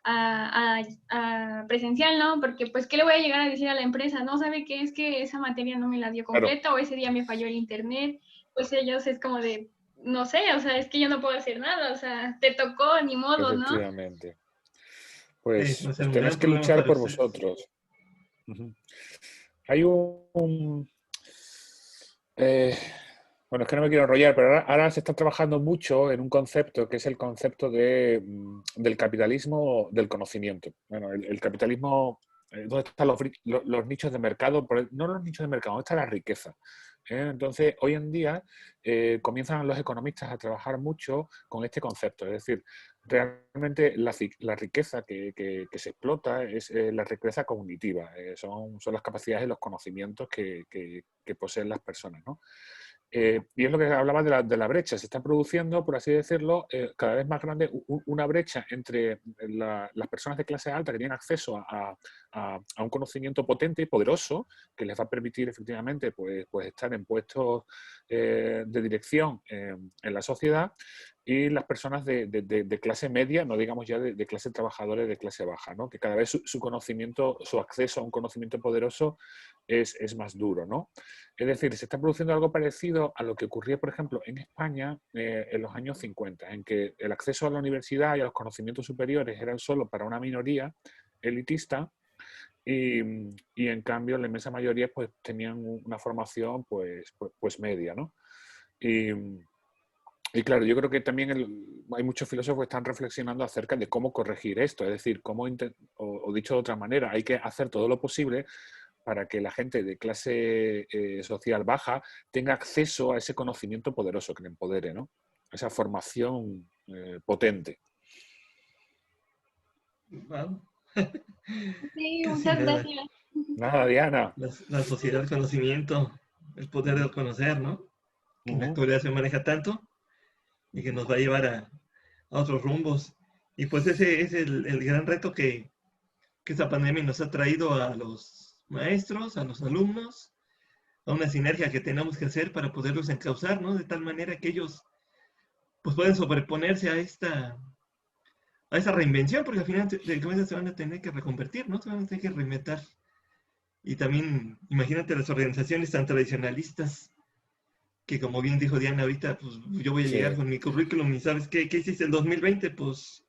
a presencial, ¿no? Porque pues, ¿qué le voy a llegar a decir a la empresa? No sabe qué es que esa materia no me la dio completa Claro. o ese día me falló el internet. Pues ellos es como de, no sé, o sea, es que yo no puedo hacer nada, o sea, te tocó, ni modo, ¿no? Efectivamente. Sí, Pues, va a ser pues un tenéis gran que problema luchar para por ustedes. vosotros. Ujú. Hay eh, bueno, es que no me quiero enrollar, pero ahora se está trabajando mucho en un concepto que es el concepto del capitalismo del conocimiento. Bueno, el capitalismo, ¿dónde están los nichos de mercado? No los nichos de mercado, ¿dónde está la riqueza? Entonces, hoy en día comienzan los economistas a trabajar mucho con este concepto. Es decir, realmente la riqueza que se explota es la riqueza cognitiva. Son las capacidades y los conocimientos que poseen las personas, ¿no? Y es lo que hablaba de la brecha. Se está produciendo, por así decirlo, cada vez más grande una brecha entre las personas de clase alta que tienen acceso a un conocimiento potente y poderoso que les va a permitir efectivamente pues estar en puestos de dirección en la sociedad, y las personas de clase media, no digamos ya de clase trabajadora y de clase baja, ¿no? Que cada vez su conocimiento, su acceso a un conocimiento poderoso es más duro, ¿no? Es decir, se está produciendo algo parecido a lo que ocurría, por ejemplo, en España en los años 50, en que el acceso a la universidad y a los conocimientos superiores eran solo para una minoría elitista, y, y en cambio la inmensa mayoría pues tenían una formación pues media, ¿no? Y, y claro, yo creo que también hay muchos filósofos que están reflexionando acerca de cómo corregir esto, es decir, o dicho de otra manera, hay que hacer todo lo posible para que la gente de clase social baja tenga acceso a ese conocimiento poderoso que le empodere, ¿no? Esa formación potente. Wow. Sí, Casi muchas nada. gracias. Nada, Diana. La sociedad del conocimiento, el poder del conocer, ¿no? Que en la Ujú. actualidad se maneja tanto y que nos va a llevar a otros rumbos. Y pues ese es el gran reto que esta pandemia nos ha traído a los maestros, a los alumnos, a una sinergia que tenemos que hacer para poderlos encauzar, ¿no? De tal manera que ellos pues pueden sobreponerse a esa reinvención, porque al final de cuentas se van a tener que reconvertir, ¿no? Se van a tener que reinventar. Y también, imagínate las organizaciones tan tradicionalistas que, como bien dijo Diana ahorita, pues yo voy a llegar Sí, con mi currículum y ¿sabes qué hiciste el 2020? Pues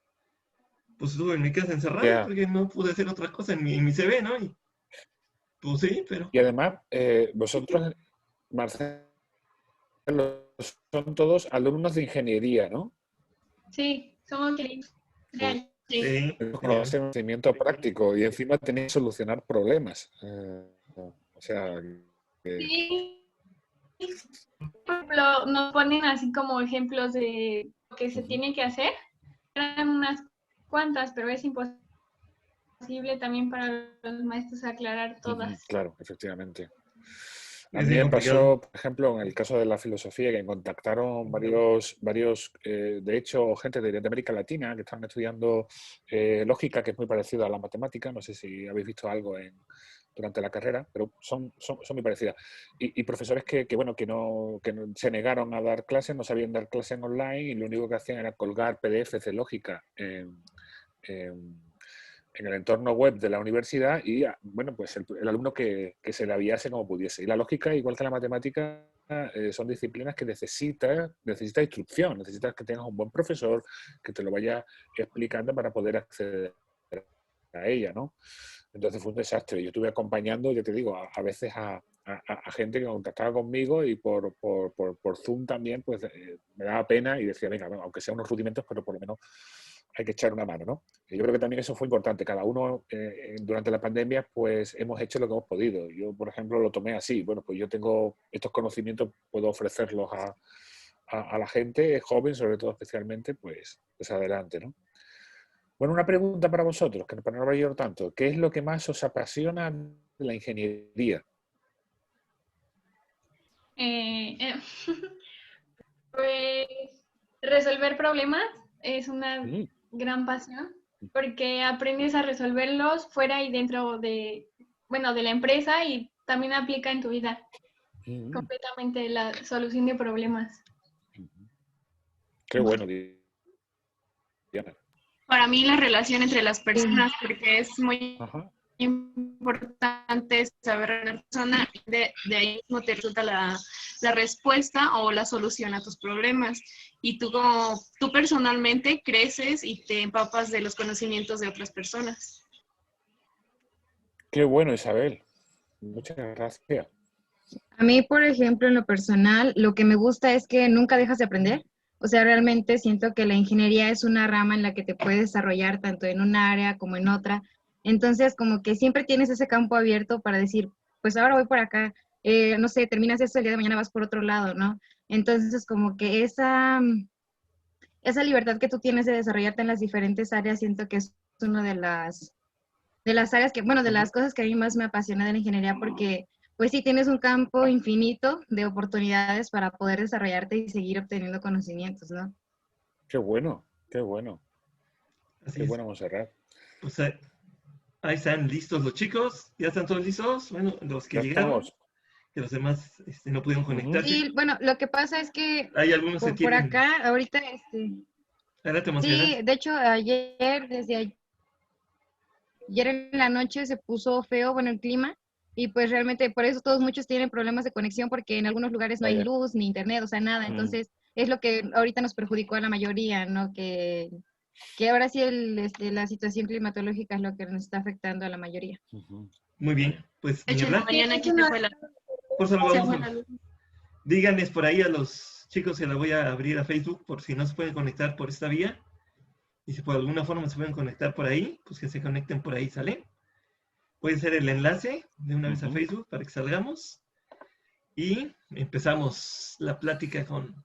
estuve en mi casa encerrado yeah. porque no pude hacer otra cosa en mi CV, ¿no? Y pues sí, pero Y además, vosotros, Marcelo, son todos alumnos de ingeniería, ¿no? Sí, somos Pues sí. sí, con ese genial. conocimiento práctico y encima tenéis que solucionar problemas. O sea, que- Sí, por ejemplo, nos ponen así como ejemplos de lo que se Ujú, tiene que hacer. Eran unas cuantas, pero es imposible también para los maestros aclarar ujú, todas. claro, efectivamente. A Es mí bien me complicado. pasó, por ejemplo, en el caso de la filosofía, que me contactaron varios de hecho, gente de América Latina que estaban estudiando lógica, que es muy parecida a la matemática. No sé si habéis visto algo durante la carrera, pero son muy parecidas. Y profesores bueno, que no se negaron a dar clases, no sabían dar clases en online, y lo único que hacían era colgar PDFs de lógica en- en el entorno web de la universidad, y bueno, pues el alumno que se la viase como pudiese. Y la lógica, igual que la matemática, son disciplinas que necesita instrucción, necesitas que tengas un buen profesor que te lo vaya explicando para poder acceder a ella, ¿no? Entonces fue un desastre. Yo estuve acompañando, ya te digo, a veces a gente que contactaba conmigo, y por Zoom también, pues me daba pena y decía, venga, bueno, aunque sean unos rudimentos, pero por lo menos hay que echar una mano, ¿no? Y yo creo que también eso fue importante. Cada uno durante la pandemia pues hemos hecho lo que hemos podido. Yo, por ejemplo, lo tomé así. Bueno, pues yo tengo estos conocimientos, puedo ofrecerlos a la gente joven, sobre todo especialmente, pues adelante, ¿no? Bueno, una pregunta para vosotros, que para no aburrir tanto. ¿Qué es lo que más os apasiona de la ingeniería? Eh, eh, pues resolver problemas es una Mm, gran pasión porque aprendes a resolverlos fuera y dentro de, bueno, de la empresa y también aplica en tu vida mm, completamente la solución de problemas. Qué bueno, Diana. para mí la relación entre las personas, porque es muy Ajá. importante saber a la persona, de ahí mismo te resulta la respuesta o la solución a tus problemas. Y tú personalmente creces y te empapas de los conocimientos de otras personas. Qué bueno, Isabel. Muchas gracias. A mí, por ejemplo, en lo personal, lo que me gusta es que nunca dejas de aprender. O sea, realmente siento que la ingeniería es una rama en la que te puedes desarrollar tanto en un área como en otra. Entonces, como que siempre tienes ese campo abierto para decir, pues ahora voy por acá, no sé, terminas esto, el día de mañana vas por otro lado, ¿no? Entonces, como que esa libertad que tú tienes de desarrollarte en las diferentes áreas, siento que es una de las áreas que, bueno, de las cosas que a mí más me apasiona de la ingeniería, porque pues sí tienes un campo infinito de oportunidades para poder desarrollarte y seguir obteniendo conocimientos, ¿no? Qué bueno, qué bueno, Así qué es. bueno, Montserrat. Pues ahí están listos los chicos. ¿Ya están todos listos? Bueno, los que Ya llegaron, estamos. que los demás no pudieron Ujú. conectarse. Sí, bueno, lo que pasa es que Hay algunos que por tienen. acá, ahorita, Adelante, sí, Montserrat. de hecho, desde ayer en la noche se puso feo, bueno, el clima, y pues realmente por eso todos muchos tienen problemas de conexión porque en algunos lugares no hay Vaya. luz ni internet, o sea, nada. Mm. Entonces, es lo que ahorita nos perjudicó a la mayoría, ¿no? Que ahora sí la situación climatológica es lo que nos está afectando a la mayoría. Ujú. Muy bien. Pues De hecho, en la niebla. mañana aquí Por eso lo se vamos fue a. la luz. Díganles por ahí a los chicos que la voy a abrir a Facebook por si no se pueden conectar por esta vía. Y si por alguna forma se pueden conectar por ahí, pues que se conecten por ahí, ¿sale? Puede ser el enlace de una vez a Ujú. Facebook para que salgamos. Y empezamos la plática con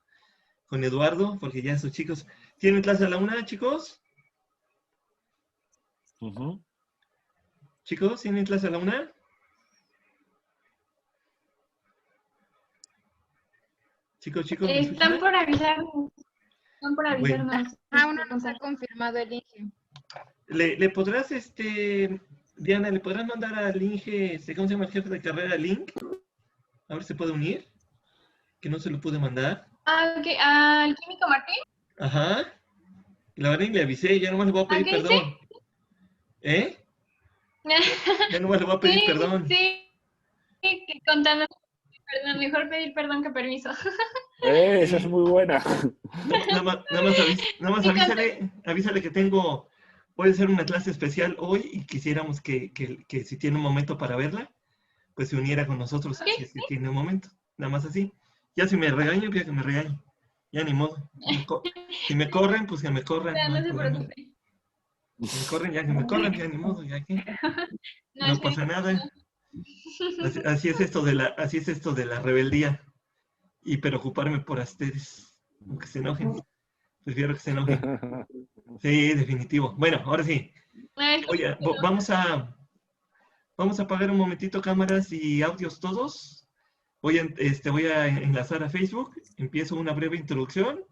Eduardo, porque ya esos chicos. ¿Tienen clase a la una, chicos? Ujú. ¿Chicos, tienen clase a la una? Chicos, ¿me Están escuchan? por avisarnos. Están por Bueno, avisarnos. Aún no nos ha confirmado el Inge. ¿le podrás, Diana, le podrás mandar al Inge, ¿cómo se llama el jefe de carrera, link? A ver si se puede unir, que no se lo pude mandar. Ah, ok. ¿Al químico Martín? Ajá. La verdad ni le avisé, ya nomás le voy a pedir Ok, sí. perdón. ¿Eh? Ya nomás le voy a pedir Sí, perdón. sí. Que contando. Perdón, mejor pedir perdón que permiso. Esa es Sí, muy buena. nada más Sí, contando. avísale que puede ser una clase especial hoy y quisiéramos que si tiene un momento para verla, pues se uniera con nosotros, Ok, si es que tiene un momento. Nada más así. Ya si me regaño, ya que me regañe. Ya ni modo. Si me corren, pues que me corran, no, no hay no se problema. preocupe. Si me corren, ya que me corran, ya ni modo, ya que No, no pasa nada. Así es esto de la rebeldía y preocuparme por ustedes, aunque se enojen. Prefiero que se enojen. Sí, definitivo. Bueno, ahora sí. no, Oye, vamos a apagar un momentito cámaras y audios todos. Voy a enlazar a Facebook. Empiezo una breve introducción.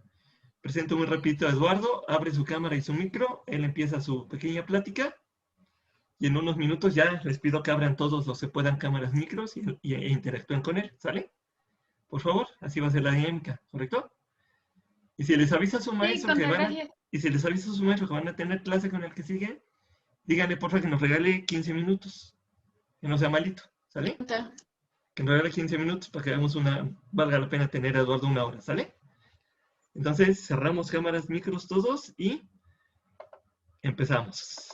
Presento muy rapidito a Eduardo. Abre su cámara y su micro. Él empieza su pequeña plática. Y en unos minutos ya les pido que abran todos los que puedan cámaras, micros e interactúen con él. ¿Sale? Por favor, así va a ser la dinámica, ¿correcto? Y si les avisa a su sí, maestro con gracias. y si les avisa a su maestro que van a tener clase con el que sigue, díganle porfa que nos regale 15 minutos, que no sea malito, ¿sale? Que nos regale 15 minutos para que hagamos valga la pena tener a Eduardo una hora, ¿sale? Entonces cerramos cámaras, micros todos y empezamos.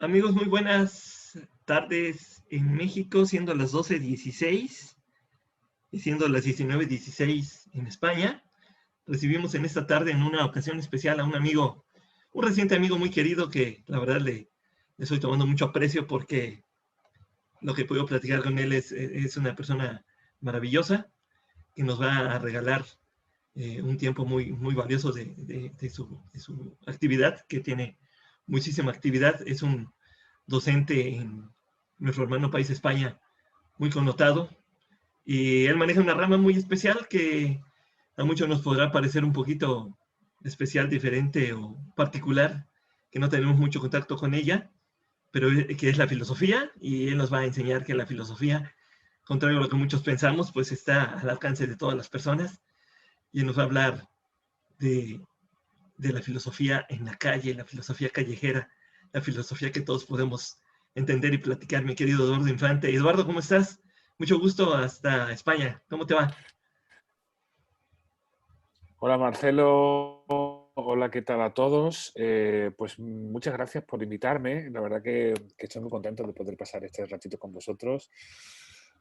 Amigos, muy buenas tardes en México, siendo las 12:16 y siendo las 19:16 en España. Recibimos en esta tarde, en una ocasión especial, a un amigo, un reciente amigo muy querido que la verdad le estoy tomando mucho aprecio porque lo que puedo platicar con él es una persona maravillosa que nos va a regalar un tiempo muy, muy valioso de su actividad, que tiene muchísima actividad. Es un docente en nuestro hermano país España, muy connotado, y él maneja una rama muy especial que a muchos nos podrá parecer un poquito especial, diferente o particular, que no tenemos mucho contacto con ella, pero que es la filosofía, y él nos va a enseñar que la filosofía, contrario a lo que muchos pensamos, pues está al alcance de todas las personas, y él nos va a hablar de, de la filosofía en la calle, la filosofía callejera, la filosofía que todos podemos entender y platicar, mi querido Eduardo Infante. Eduardo, ¿cómo estás? Mucho gusto hasta España. ¿Cómo te va? Hola Marcelo, hola, ¿qué tal a todos? Pues muchas gracias por invitarme. La verdad que estoy muy contento de poder pasar este ratito con vosotros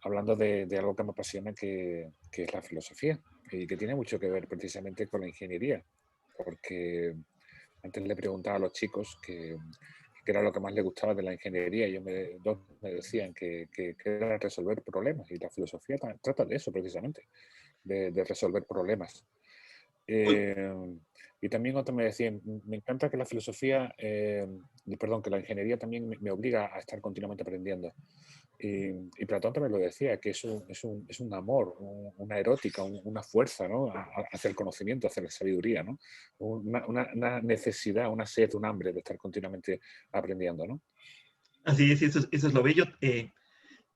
hablando de algo que me apasiona, que es la filosofía y que tiene mucho que ver precisamente con la ingeniería. Porque antes le preguntaba a los chicos qué era lo que más les gustaba de la ingeniería y dos me decían que era resolver problemas, y la filosofía trata de eso precisamente, de resolver problemas. Y también otro me decía, me encanta que la filosofía, perdón, que la ingeniería también me obliga a estar continuamente aprendiendo. Y Platón también lo decía, que es un amor, una erótica, una fuerza, ¿no? Hacia el conocimiento, hacia la sabiduría, ¿no? Una necesidad, una sed, un hambre de estar continuamente aprendiendo, ¿no? Así es, eso es lo bello.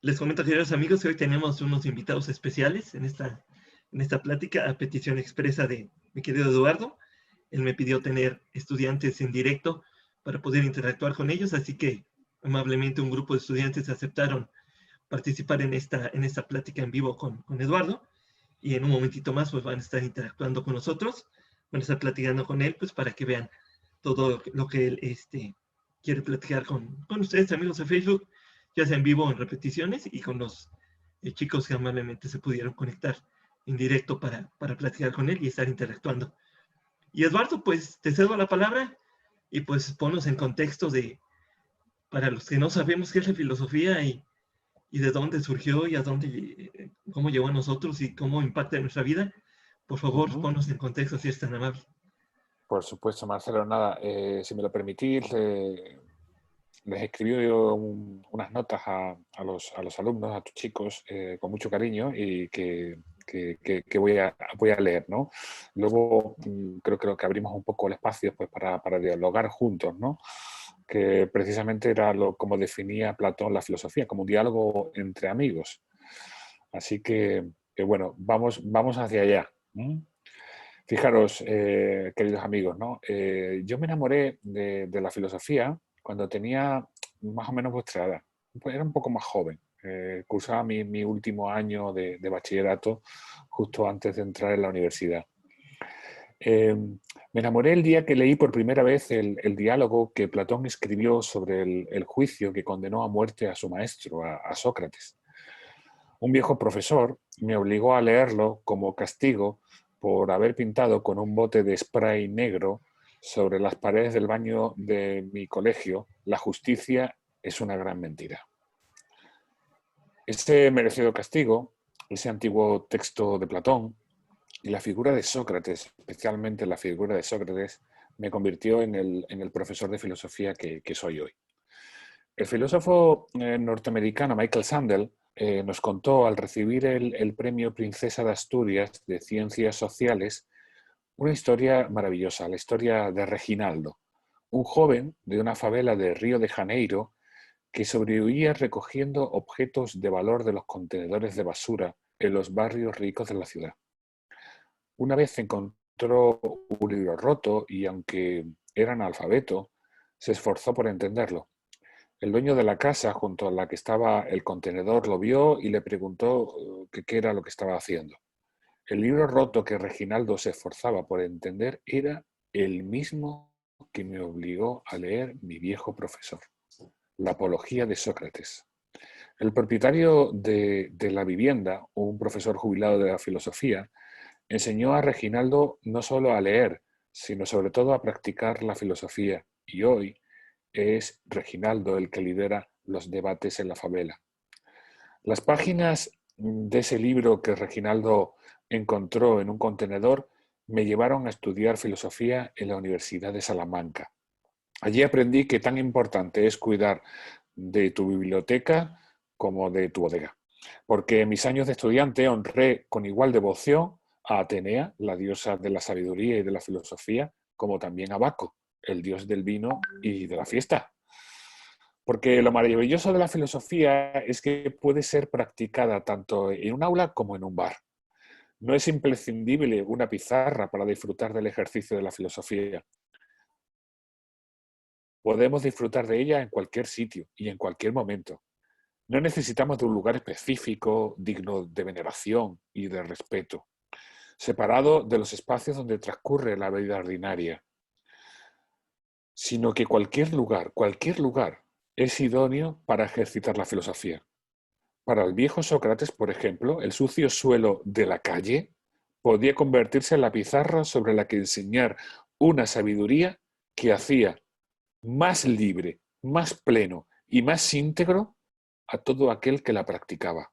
Les comento, queridos amigos, que hoy tenemos unos invitados especiales en esta plática a petición expresa de mi querido Eduardo. Él me pidió tener estudiantes en directo para poder interactuar con ellos, así que amablemente un grupo de estudiantes aceptaron participar en esta plática en vivo con Eduardo, y en un momentito más pues van a estar interactuando con nosotros, van a estar platicando con él pues para que vean todo lo que él quiere platicar con ustedes, amigos de Facebook, ya sea en vivo o en repeticiones, y con los chicos que amablemente se pudieron conectar en directo para platicar con él y estar interactuando. Y Eduardo, pues te cedo la palabra y pues ponnos en contexto para los que no sabemos qué es la filosofía y de dónde surgió y cómo llegó a nosotros y cómo impacta en nuestra vida. Por favor, ponnos en contexto si es tan amable. Por supuesto, Marcelo, nada, si me lo permitís, les escribí unas notas a los alumnos, a tus chicos, con mucho cariño, y que voy a leer, ¿no? Luego creo que abrimos un poco el espacio pues, para dialogar juntos, ¿no? Que precisamente era como definía Platón la filosofía, como un diálogo entre amigos. Así que bueno, vamos hacia allá. Fijaros, queridos amigos, ¿no? Yo me enamoré de la filosofía cuando tenía más o menos vuestra edad. Era un poco más joven. Cursaba mi último año de bachillerato justo antes de entrar en la universidad. Me enamoré el día que leí por primera vez el diálogo que Platón escribió sobre el juicio que condenó a muerte a su maestro, a Sócrates. Un viejo profesor me obligó a leerlo como castigo por haber pintado con un bote de spray negro sobre las paredes del baño de mi colegio: la justicia es una gran mentira. Ese merecido castigo, ese antiguo texto de Platón y la figura de Sócrates, especialmente la figura de Sócrates, me convirtió en el profesor de filosofía que soy hoy. El filósofo norteamericano Michael Sandel nos contó, al recibir el premio Princesa de Asturias de Ciencias Sociales, una historia maravillosa, la historia de Reginaldo, un joven de una favela de Río de Janeiro que sobrevivía recogiendo objetos de valor de los contenedores de basura en los barrios ricos de la ciudad. Una vez encontró un libro roto y, aunque era analfabeto, se esforzó por entenderlo. El dueño de la casa junto a la que estaba el contenedor lo vio y le preguntó qué era lo que estaba haciendo. El libro roto que Reginaldo se esforzaba por entender era el mismo que me obligó a leer mi viejo profesor. la apología de Sócrates. El propietario de la vivienda, un profesor jubilado de la filosofía, enseñó a Reginaldo no solo a leer, sino sobre todo a practicar la filosofía. Y hoy es Reginaldo el que lidera los debates en la favela. Las páginas de ese libro que Reginaldo encontró en un contenedor me llevaron a estudiar filosofía en la Universidad de Salamanca. Allí aprendí que tan importante es cuidar de tu biblioteca como de tu bodega, porque en mis años de estudiante honré con igual devoción a Atenea, la diosa de la sabiduría y de la filosofía, como también a Baco, el dios del vino y de la fiesta. Porque lo maravilloso de la filosofía es que puede ser practicada tanto en un aula como en un bar. No es imprescindible una pizarra para disfrutar del ejercicio de la filosofía. Podemos disfrutar de ella en cualquier sitio y en cualquier momento. No necesitamos de un lugar específico, digno de veneración y de respeto, separado de los espacios donde transcurre la vida ordinaria, sino que cualquier lugar es idóneo para ejercitar la filosofía. Para el viejo Sócrates, por ejemplo, el sucio suelo de la calle podía convertirse en la pizarra sobre la que enseñar una sabiduría que hacía más libre, más pleno y más íntegro a todo aquel que la practicaba.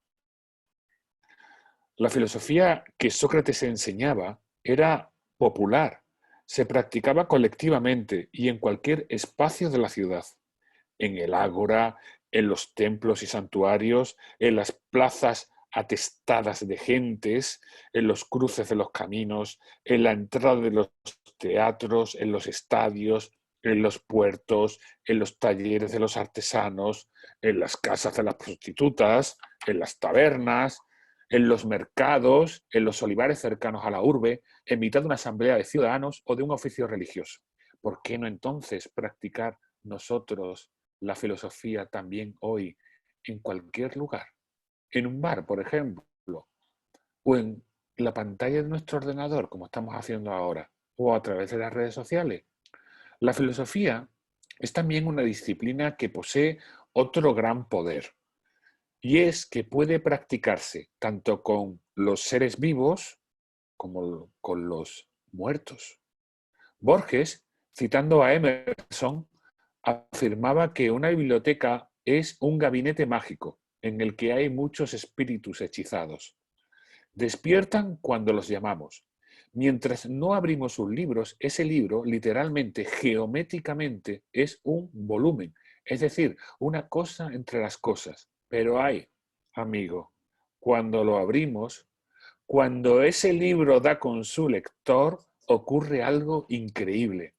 La filosofía que Sócrates enseñaba era popular, se practicaba colectivamente y en cualquier espacio de la ciudad, en el ágora, en los templos y santuarios, en las plazas atestadas de gentes, en los cruces de los caminos, en la entrada de los teatros, en los estadios, en los puertos, en los talleres de los artesanos, en las casas de las prostitutas, en las tabernas, en los mercados, en los olivares cercanos a la urbe, en mitad de una asamblea de ciudadanos o de un oficio religioso. ¿Por qué no entonces practicar nosotros la filosofía también hoy en cualquier lugar? En un bar, por ejemplo, o en la pantalla de nuestro ordenador, como estamos haciendo ahora, o a través de las redes sociales. La filosofía es también una disciplina que posee otro gran poder, y es que puede practicarse tanto con los seres vivos como con los muertos. Borges, citando a Emerson, afirmaba que una biblioteca es un gabinete mágico en el que hay muchos espíritus hechizados. Despiertan cuando los llamamos. Mientras no abrimos sus libros, ese libro, literalmente, geométricamente, es un volumen, es decir, una cosa entre las cosas. Pero hay, amigo, cuando lo abrimos, cuando ese libro da con su lector, ocurre algo increíble.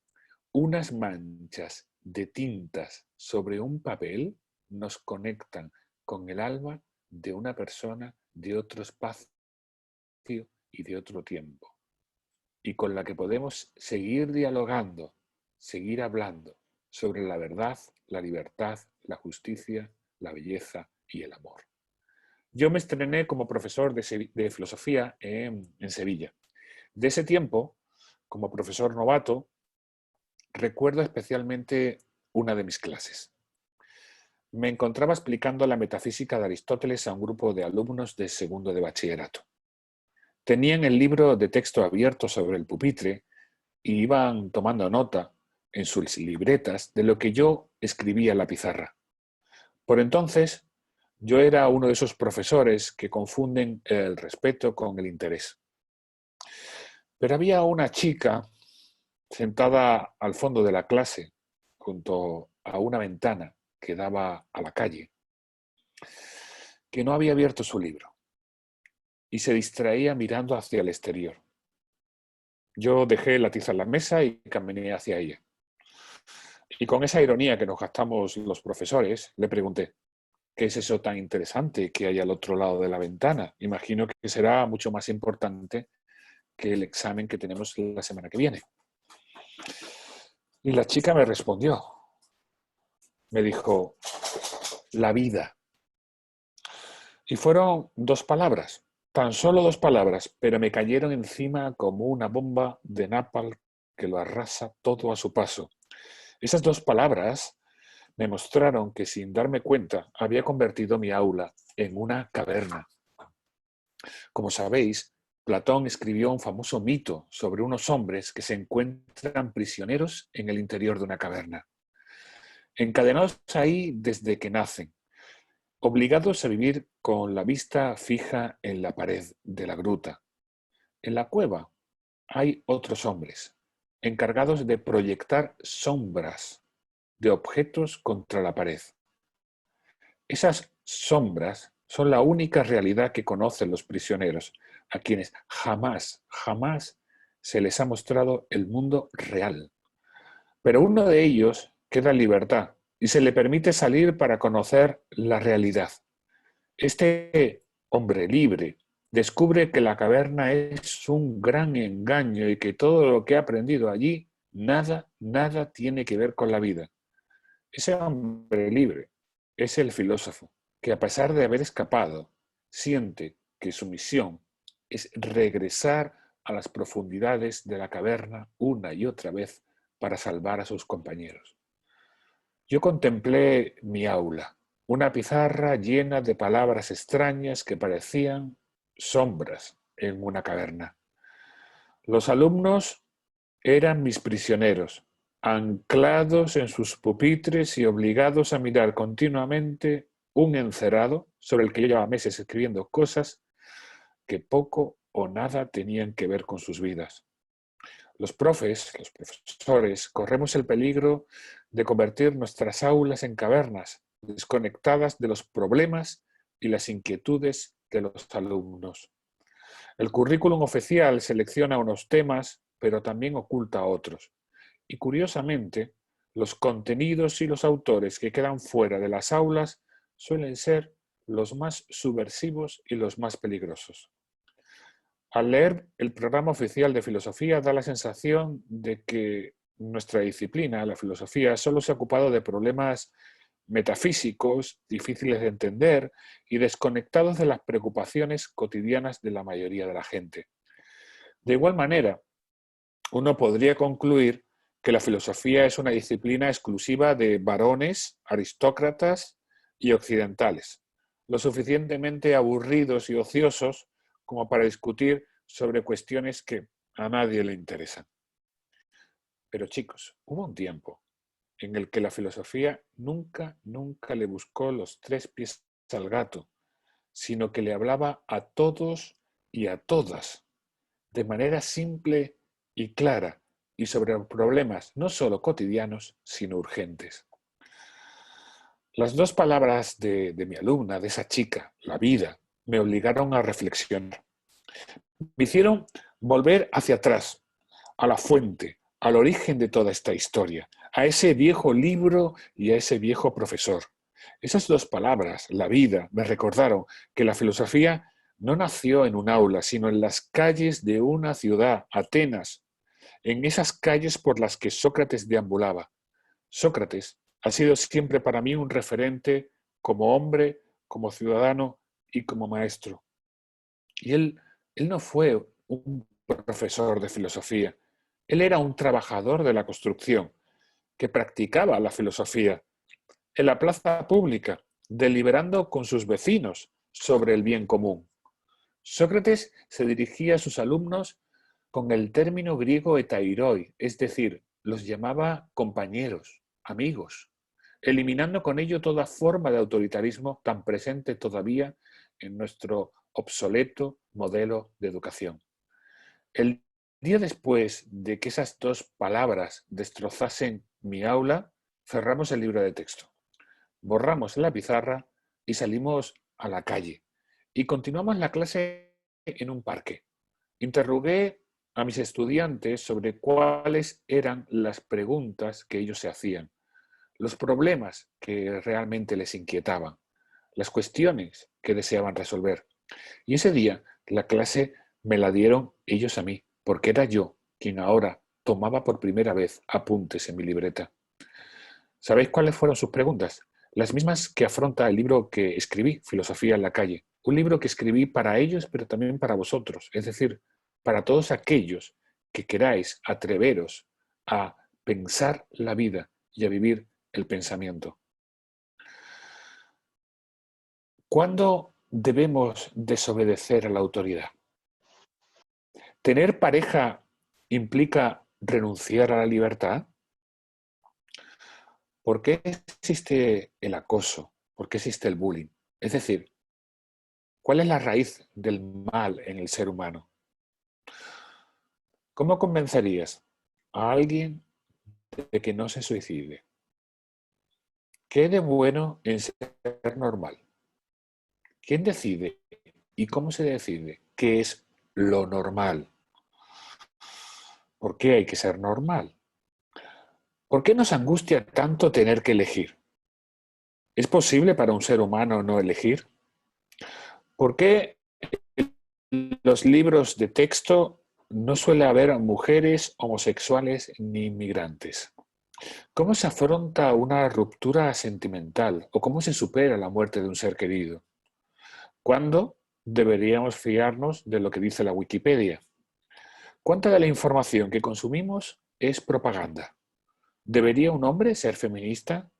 Unas manchas de tintas sobre un papel nos conectan con el alma de una persona de otro espacio y de otro tiempo, y con la que podemos seguir dialogando, seguir hablando sobre la verdad, la libertad, la justicia, la belleza y el amor. Yo me estrené como profesor de filosofía en Sevilla. De ese tiempo, como profesor novato, recuerdo especialmente una de mis clases. Me encontraba explicando la metafísica de Aristóteles a un grupo de alumnos de segundo de bachillerato. Tenían el libro de texto abierto sobre el pupitre y iban tomando nota en sus libretas de lo que yo escribía en la pizarra. Por entonces, yo era uno de esos profesores que confunden el respeto con el interés. Pero había una chica sentada al fondo de la clase, junto a una ventana que daba a la calle, que no había abierto su libro y se distraía mirando hacia el exterior. Yo dejé la tiza en la mesa y caminé hacia ella. Y con esa ironía que nos gastamos los profesores, le pregunté, ¿qué es eso tan interesante que hay al otro lado de la ventana? Imagino que será mucho más importante que el examen que tenemos la semana que viene. Y la chica me respondió. Me dijo, la vida. Y fueron 2 palabras, tan solo 2 palabras, pero me cayeron encima como una bomba de napalm que lo arrasa todo a su paso. Esas 2 palabras me mostraron que sin darme cuenta había convertido mi aula en una caverna. Como sabéis, Platón escribió un famoso mito sobre unos hombres que se encuentran prisioneros en el interior de una caverna, encadenados ahí desde que nacen, obligados a vivir con la vista fija en la pared de la gruta. En la cueva hay otros hombres, encargados de proyectar sombras de objetos contra la pared. Esas sombras son la única realidad que conocen los prisioneros, a quienes jamás se les ha mostrado el mundo real. Pero uno de ellos queda en libertad y se le permite salir para conocer la realidad. Este hombre libre descubre que la caverna es un gran engaño y que todo lo que ha aprendido allí, nada tiene que ver con la vida. Ese hombre libre es el filósofo, que a pesar de haber escapado, siente que su misión es regresar a las profundidades de la caverna una y otra vez para salvar a sus compañeros. Yo contemplé mi aula, una pizarra llena de palabras extrañas que parecían sombras en una caverna. Los alumnos eran mis prisioneros, anclados en sus pupitres y obligados a mirar continuamente un encerado sobre el que yo llevaba meses escribiendo cosas que poco o nada tenían que ver con sus vidas. Los profesores, corremos el peligro de convertir nuestras aulas en cavernas, desconectadas de los problemas y las inquietudes de los alumnos. El currículum oficial selecciona unos temas, pero también oculta otros. Y curiosamente, los contenidos y los autores que quedan fuera de las aulas suelen ser los más subversivos y los más peligrosos. Al leer el programa oficial de filosofía da la sensación de que nuestra disciplina, la filosofía, solo se ha ocupado de problemas metafísicos, difíciles de entender y desconectados de las preocupaciones cotidianas de la mayoría de la gente. De igual manera, uno podría concluir que la filosofía es una disciplina exclusiva de varones, aristócratas y occidentales, lo suficientemente aburridos y ociosos como para discutir sobre cuestiones que a nadie le interesan. Pero chicos, hubo un tiempo en el que la filosofía nunca le buscó los 3 pies al gato, sino que le hablaba a todos y a todas, de manera simple y clara, y sobre problemas no solo cotidianos, sino urgentes. Las 2 palabras de mi alumna, de esa chica, la vida, me obligaron a reflexionar. Me hicieron volver hacia atrás, a la fuente, al origen de toda esta historia, a ese viejo libro y a ese viejo profesor. Esas 2 palabras, la vida, me recordaron que la filosofía no nació en un aula, sino en las calles de una ciudad, Atenas, en esas calles por las que Sócrates deambulaba. Sócrates ha sido siempre para mí un referente como hombre, como ciudadano y como maestro. Y él no fue un profesor de filosofía, él era un trabajador de la construcción que practicaba la filosofía en la plaza pública, deliberando con sus vecinos sobre el bien común. Sócrates se dirigía a sus alumnos con el término griego etairoi, es decir, los llamaba compañeros, amigos, eliminando con ello toda forma de autoritarismo tan presente todavía en nuestro obsoleto modelo de educación. El día después de que esas 2 palabras destrozasen mi aula, cerramos el libro de texto, borramos la pizarra y salimos a la calle. Y continuamos la clase en un parque. Interrogué a mis estudiantes sobre cuáles eran las preguntas que ellos se hacían, los problemas que realmente les inquietaban, las cuestiones que deseaban resolver. Y ese día la clase me la dieron ellos a mí, porque era yo quien ahora tomaba por primera vez apuntes en mi libreta. ¿Sabéis cuáles fueron sus preguntas? Las mismas que afronta el libro que escribí, Filosofía en la calle. Un libro que escribí para ellos, pero también para vosotros. Es decir, para todos aquellos que queráis atreveros a pensar la vida y a vivir el pensamiento. ¿Cuándo debemos desobedecer a la autoridad? ¿Tener pareja implica renunciar a la libertad? ¿Por qué existe el acoso? ¿Por qué existe el bullying? Es decir, ¿cuál es la raíz del mal en el ser humano? ¿Cómo convencerías a alguien de que no se suicide? ¿Qué hay de bueno en ser normal? ¿Quién decide y cómo se decide qué es lo normal? ¿Por qué hay que ser normal? ¿Por qué nos angustia tanto tener que elegir? ¿Es posible para un ser humano no elegir? ¿Por qué en los libros de texto no suele haber mujeres homosexuales ni inmigrantes? ¿Cómo se afronta una ruptura sentimental o cómo se supera la muerte de un ser querido? ¿Cuándo deberíamos fiarnos de lo que dice la Wikipedia? ¿Cuánta de la información que consumimos es propaganda? ¿Debería un hombre ser feminista?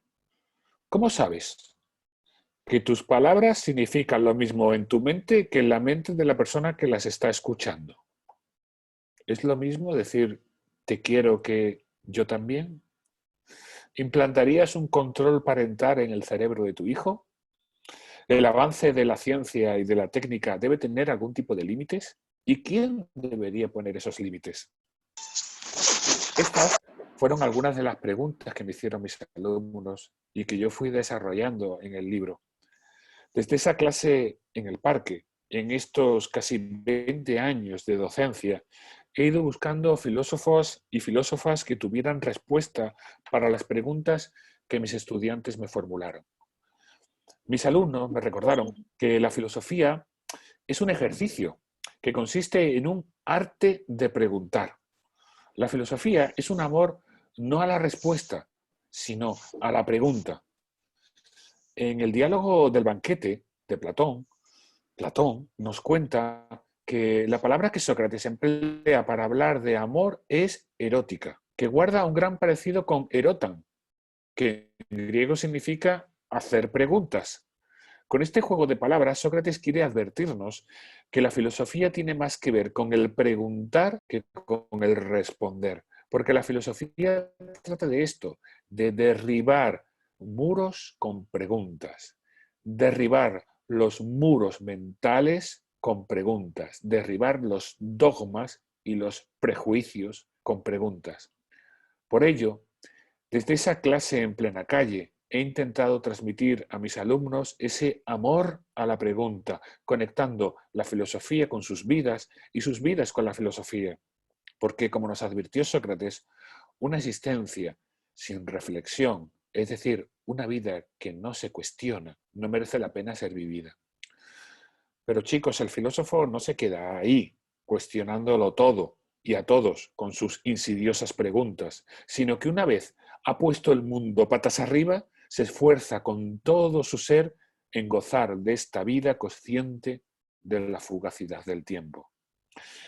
¿Cómo sabes que tus palabras significan lo mismo en tu mente que en la mente de la persona que las está escuchando? ¿Es lo mismo decir te quiero que yo también? ¿Implantarías un control parental en el cerebro de tu hijo? ¿El avance de la ciencia y de la técnica debe tener algún tipo de límites? ¿Y quién debería poner esos límites? Estas fueron algunas de las preguntas que me hicieron mis alumnos y que yo fui desarrollando en el libro. Desde esa clase en el parque, en estos casi 20 años de docencia, he ido buscando filósofos y filósofas que tuvieran respuesta para las preguntas que mis estudiantes me formularon. Mis alumnos me recordaron que la filosofía es un ejercicio que consiste en un arte de preguntar. La filosofía es un amor no a la respuesta, sino a la pregunta. En el diálogo del banquete de Platón, Platón nos cuenta que la palabra que Sócrates emplea para hablar de amor es erótica, que guarda un gran parecido con erotan, que en griego significa hacer preguntas. Con este juego de palabras, Sócrates quiere advertirnos que la filosofía tiene más que ver con el preguntar que con el responder, porque la filosofía trata de esto, de derribar muros con preguntas, derribar los muros mentales con preguntas, derribar los dogmas y los prejuicios con preguntas. Por ello, desde esa clase en plena calle, he intentado transmitir a mis alumnos ese amor a la pregunta, conectando la filosofía con sus vidas y sus vidas con la filosofía. Porque, como nos advirtió Sócrates, una existencia sin reflexión, es decir, una vida que no se cuestiona, no merece la pena ser vivida. Pero chicos, el filósofo no se queda ahí, cuestionándolo todo y a todos con sus insidiosas preguntas, sino que una vez ha puesto el mundo patas arriba, se esfuerza con todo su ser en gozar de esta vida consciente de la fugacidad del tiempo.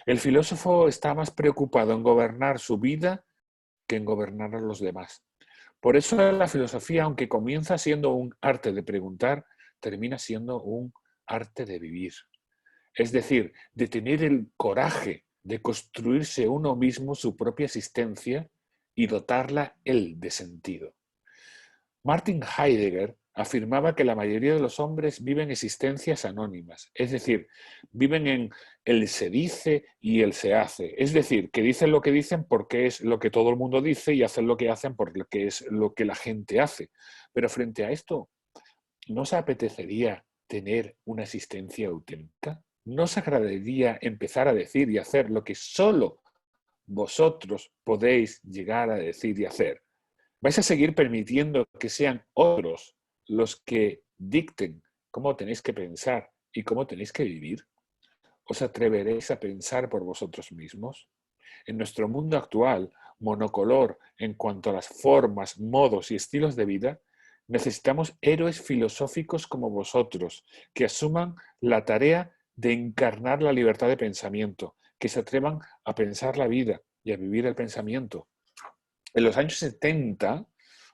El filósofo está más preocupado en gobernar su vida que en gobernar a los demás. Por eso la filosofía, aunque comienza siendo un arte de preguntar, termina siendo un arte de vivir. Es decir, de tener el coraje de construirse uno mismo su propia existencia y dotarla él de sentido. Martin Heidegger afirmaba que la mayoría de los hombres viven existencias anónimas, es decir, viven en el se dice y el se hace, es decir, que dicen lo que dicen porque es lo que todo el mundo dice y hacen lo que hacen porque es lo que la gente hace. Pero frente a esto, ¿no os apetecería tener una existencia auténtica? ¿No os agradaría empezar a decir y hacer lo que solo vosotros podéis llegar a decir y hacer? ¿Vais a seguir permitiendo que sean otros los que dicten cómo tenéis que pensar y cómo tenéis que vivir? ¿Os atreveréis a pensar por vosotros mismos? En nuestro mundo actual, monocolor en cuanto a las formas, modos y estilos de vida, necesitamos héroes filosóficos como vosotros, que asuman la tarea de encarnar la libertad de pensamiento, que se atrevan a pensar la vida y a vivir el pensamiento. En los años 70,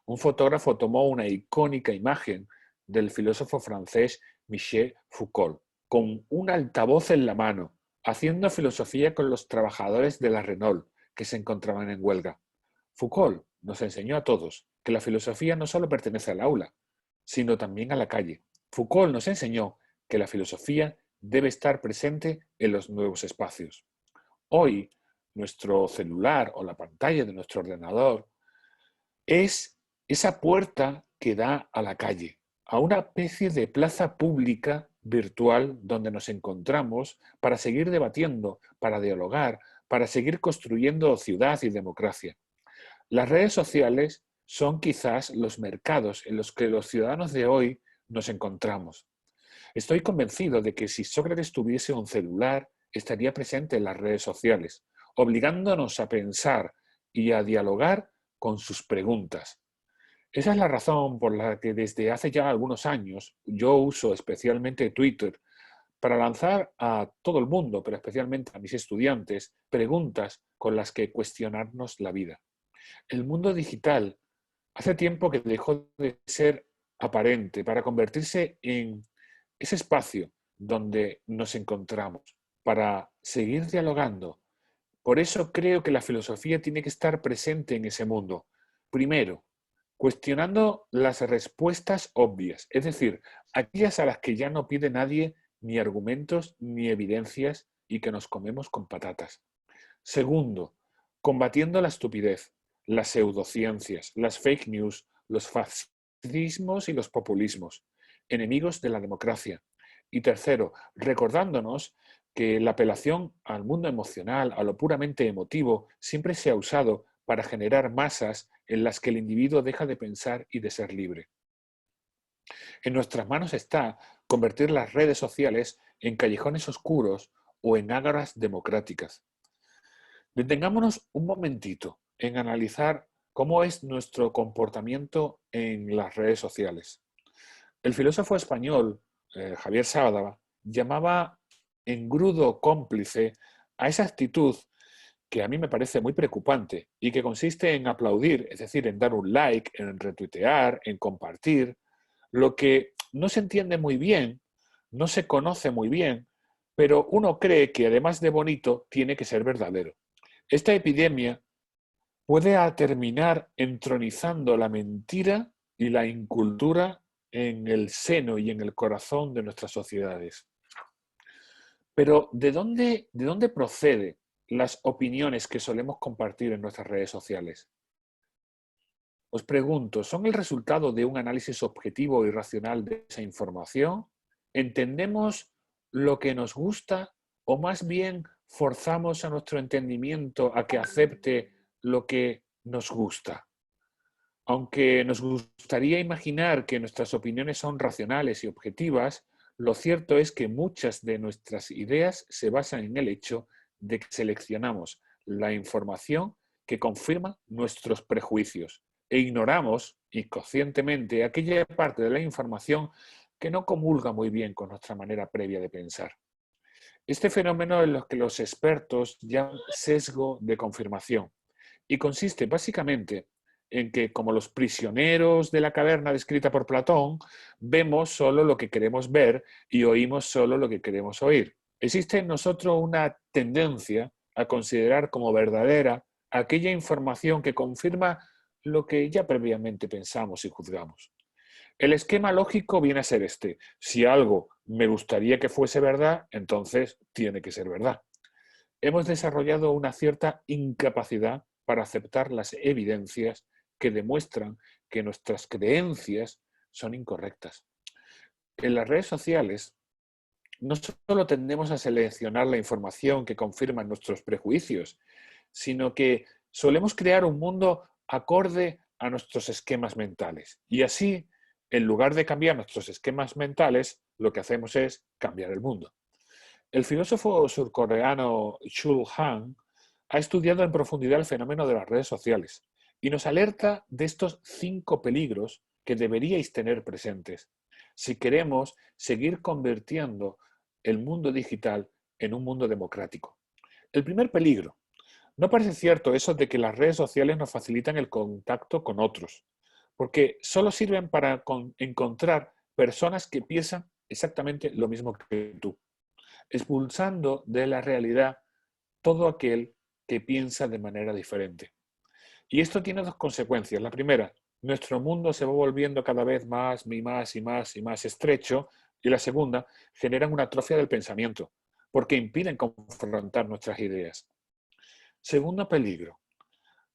un fotógrafo tomó una icónica imagen del filósofo francés Michel Foucault, con un altavoz en la mano, haciendo filosofía con los trabajadores de la Renault que se encontraban en huelga. Foucault nos enseñó a todos que la filosofía no solo pertenece al aula, sino también a la calle. Foucault nos enseñó que la filosofía debe estar presente en los nuevos espacios. Hoy, nuestro celular o la pantalla de nuestro ordenador es esa puerta que da a la calle, a una especie de plaza pública virtual donde nos encontramos para seguir debatiendo, para dialogar, para seguir construyendo ciudad y democracia. Las redes sociales son quizás los mercados en los que los ciudadanos de hoy nos encontramos. Estoy convencido de que si Sócrates tuviese un celular, estaría presente en las redes sociales, obligándonos a pensar y a dialogar con sus preguntas. Esa es la razón por la que desde hace ya algunos años yo uso especialmente Twitter para lanzar a todo el mundo, pero especialmente a mis estudiantes, preguntas con las que cuestionarnos la vida. El mundo digital hace tiempo que dejó de ser aparente para convertirse en ese espacio donde nos encontramos, para seguir dialogando. Por eso creo que la filosofía tiene que estar presente en ese mundo. Primero, cuestionando las respuestas obvias, es decir, aquellas a las que ya no pide nadie ni argumentos ni evidencias y que nos comemos con patatas. Segundo, combatiendo la estupidez, las pseudociencias, las fake news, los fascismos y los populismos, enemigos de la democracia. Y tercero, recordándonos que la apelación al mundo emocional, a lo puramente emotivo, siempre se ha usado para generar masas en las que el individuo deja de pensar y de ser libre. En nuestras manos está convertir las redes sociales en callejones oscuros o en ágoras democráticas. Detengámonos un momentito en analizar cómo es nuestro comportamiento en las redes sociales. El filósofo español Javier Sábada llamaba engrudo cómplice a esa actitud que a mí me parece muy preocupante y que consiste en aplaudir, es decir, en dar un like, en retuitear, en compartir, lo que no se entiende muy bien, no se conoce muy bien, pero uno cree que además de bonito tiene que ser verdadero. Esta epidemia puede terminar entronizando la mentira y la incultura en el seno y en el corazón de nuestras sociedades. Pero ¿de dónde proceden las opiniones que solemos compartir en nuestras redes sociales? Os pregunto, ¿son el resultado de un análisis objetivo y racional de esa información? ¿Entendemos lo que nos gusta o más bien forzamos a nuestro entendimiento a que acepte lo que nos gusta? Aunque nos gustaría imaginar que nuestras opiniones son racionales y objetivas, lo cierto es que muchas de nuestras ideas se basan en el hecho de que seleccionamos la información que confirma nuestros prejuicios e ignoramos inconscientemente aquella parte de la información que no comulga muy bien con nuestra manera previa de pensar. Este fenómeno es lo que los expertos llaman sesgo de confirmación y consiste básicamente en que, como los prisioneros de la caverna descrita por Platón, vemos solo lo que queremos ver y oímos solo lo que queremos oír. Existe en nosotros una tendencia a considerar como verdadera aquella información que confirma lo que ya previamente pensamos y juzgamos. El esquema lógico viene a ser este: si algo me gustaría que fuese verdad, entonces tiene que ser verdad. Hemos desarrollado una cierta incapacidad para aceptar las evidencias que demuestran que nuestras creencias son incorrectas. En las redes sociales no solo tendemos a seleccionar la información que confirma nuestros prejuicios, sino que solemos crear un mundo acorde a nuestros esquemas mentales. Y así, en lugar de cambiar nuestros esquemas mentales, lo que hacemos es cambiar el mundo. El filósofo surcoreano Chul Han ha estudiado en profundidad el fenómeno de las redes sociales y nos alerta de estos 5 peligros que deberíais tener presentes si queremos seguir convirtiendo el mundo digital en un mundo democrático. El primer peligro: no parece cierto eso de que las redes sociales nos facilitan el contacto con otros, porque solo sirven para encontrar personas que piensan exactamente lo mismo que tú, expulsando de la realidad todo aquel que piensa de manera diferente. Y esto tiene dos consecuencias. La primera, nuestro mundo se va volviendo cada vez más y más estrecho. Y la segunda, generan una atrofia del pensamiento, porque impiden confrontar nuestras ideas. Segundo peligro,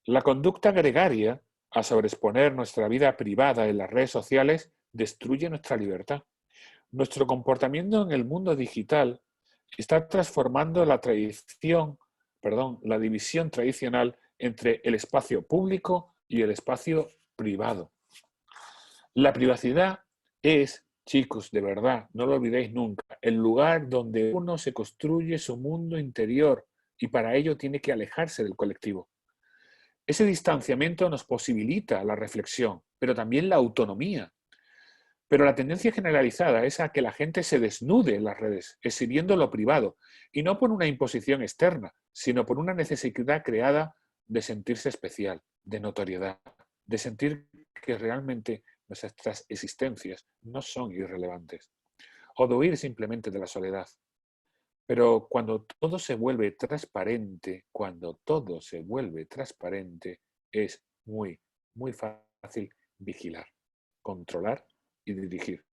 la conducta gregaria, a sobreexponer nuestra vida privada en las redes sociales, destruye nuestra libertad. Nuestro comportamiento en el mundo digital está transformando la división tradicional entre el espacio público y el espacio privado. La privacidad es, chicos, de verdad, no lo olvidéis nunca, el lugar donde uno se construye su mundo interior y para ello tiene que alejarse del colectivo. Ese distanciamiento nos posibilita la reflexión, pero también la autonomía. Pero la tendencia generalizada es a que la gente se desnude en las redes, exhibiendo lo privado, y no por una imposición externa, sino por una necesidad creada de sentirse especial, de notoriedad, de sentir que realmente nuestras existencias no son irrelevantes, o de huir simplemente de la soledad. Pero cuando todo se vuelve transparente, es muy, muy fácil vigilar, controlar y dirigir.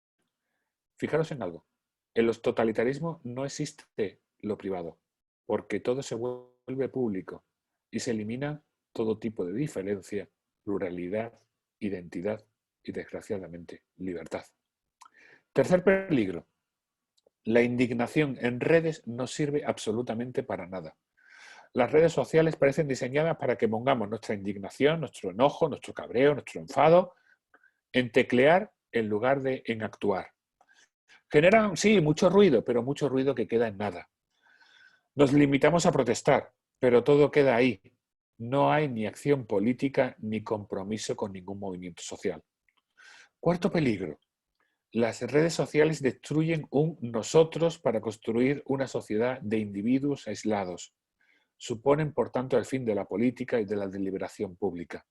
Fijaros en algo, en los totalitarismos no existe lo privado, porque todo se vuelve público y se elimina todo tipo de diferencia, pluralidad, identidad y, desgraciadamente, libertad. Tercer peligro, la indignación en redes no sirve absolutamente para nada. Las redes sociales parecen diseñadas para que pongamos nuestra indignación, nuestro enojo, nuestro cabreo, nuestro enfado en teclear en lugar de en actuar. Generan, sí, mucho ruido, pero mucho ruido que queda en nada. Nos limitamos a protestar, pero todo queda ahí. No hay ni acción política ni compromiso con ningún movimiento social. Cuarto peligro. Las redes sociales destruyen un nosotros para construir una sociedad de individuos aislados. Suponen, por tanto, el fin de la política y de la deliberación pública.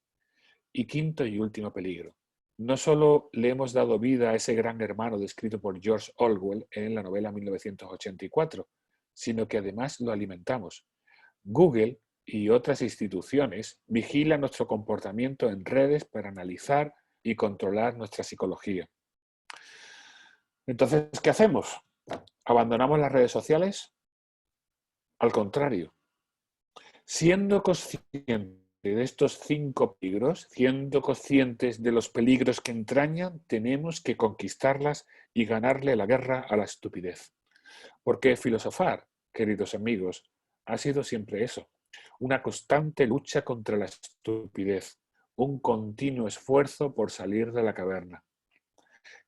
Y quinto y último peligro. No solo le hemos dado vida a ese gran hermano descrito por George Orwell en la novela 1984, sino que además lo alimentamos. Google y otras instituciones vigilan nuestro comportamiento en redes para analizar y controlar nuestra psicología. Entonces, ¿qué hacemos? ¿Abandonamos las redes sociales? Al contrario. Siendo conscientes de estos 5 peligros, siendo conscientes de los peligros que entrañan, tenemos que conquistarlas y ganarle la guerra a la estupidez. Porque filosofar, queridos amigos, ha sido siempre eso, una constante lucha contra la estupidez, un continuo esfuerzo por salir de la caverna.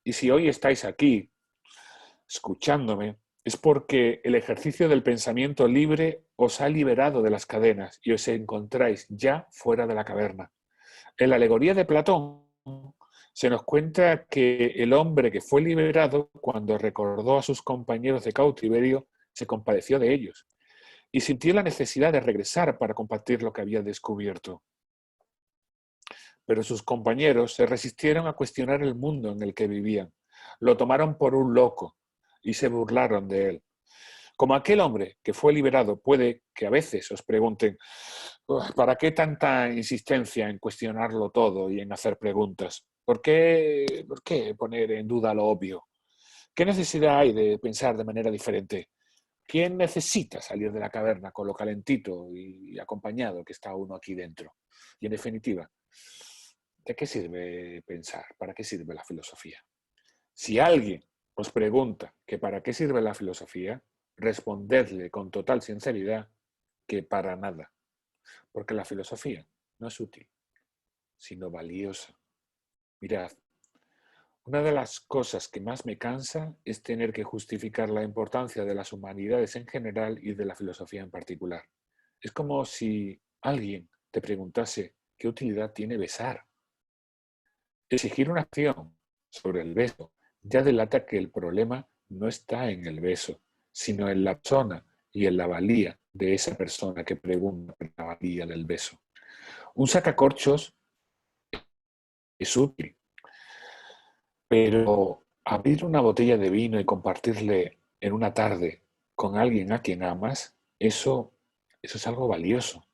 Y si hoy estáis aquí, escuchándome, es porque el ejercicio del pensamiento libre os ha liberado de las cadenas y os encontráis ya fuera de la caverna. En la alegoría de Platón se nos cuenta que el hombre que fue liberado, cuando recordó a sus compañeros de cautiverio, se compadeció de ellos y sintió la necesidad de regresar para compartir lo que había descubierto. Pero sus compañeros se resistieron a cuestionar el mundo en el que vivían. Lo tomaron por un loco y se burlaron de él. Como aquel hombre que fue liberado, puede que a veces os pregunten, ¿para qué tanta insistencia en cuestionarlo todo y en hacer preguntas? ¿Por qué poner en duda lo obvio? ¿Qué necesidad hay de pensar de manera diferente? ¿Quién necesita salir de la caverna con lo calentito y acompañado que está uno aquí dentro? Y en definitiva, ¿de qué sirve pensar? ¿Para qué sirve la filosofía? Si alguien os pregunta que para qué sirve la filosofía, respondedle con total sinceridad que para nada, porque la filosofía no es útil, sino valiosa. Mirad, una de las cosas que más me cansa es tener que justificar la importancia de las humanidades en general y de la filosofía en particular. Es como si alguien te preguntase qué utilidad tiene besar. Exigir una acción sobre el beso ya delata que el problema no está en el beso, sino en la persona y en la valía de esa persona que pregunta por la valía del beso. Un sacacorchos es útil, pero Abrir una botella de vino y compartirle en una tarde con alguien a quien amas, eso es algo valioso.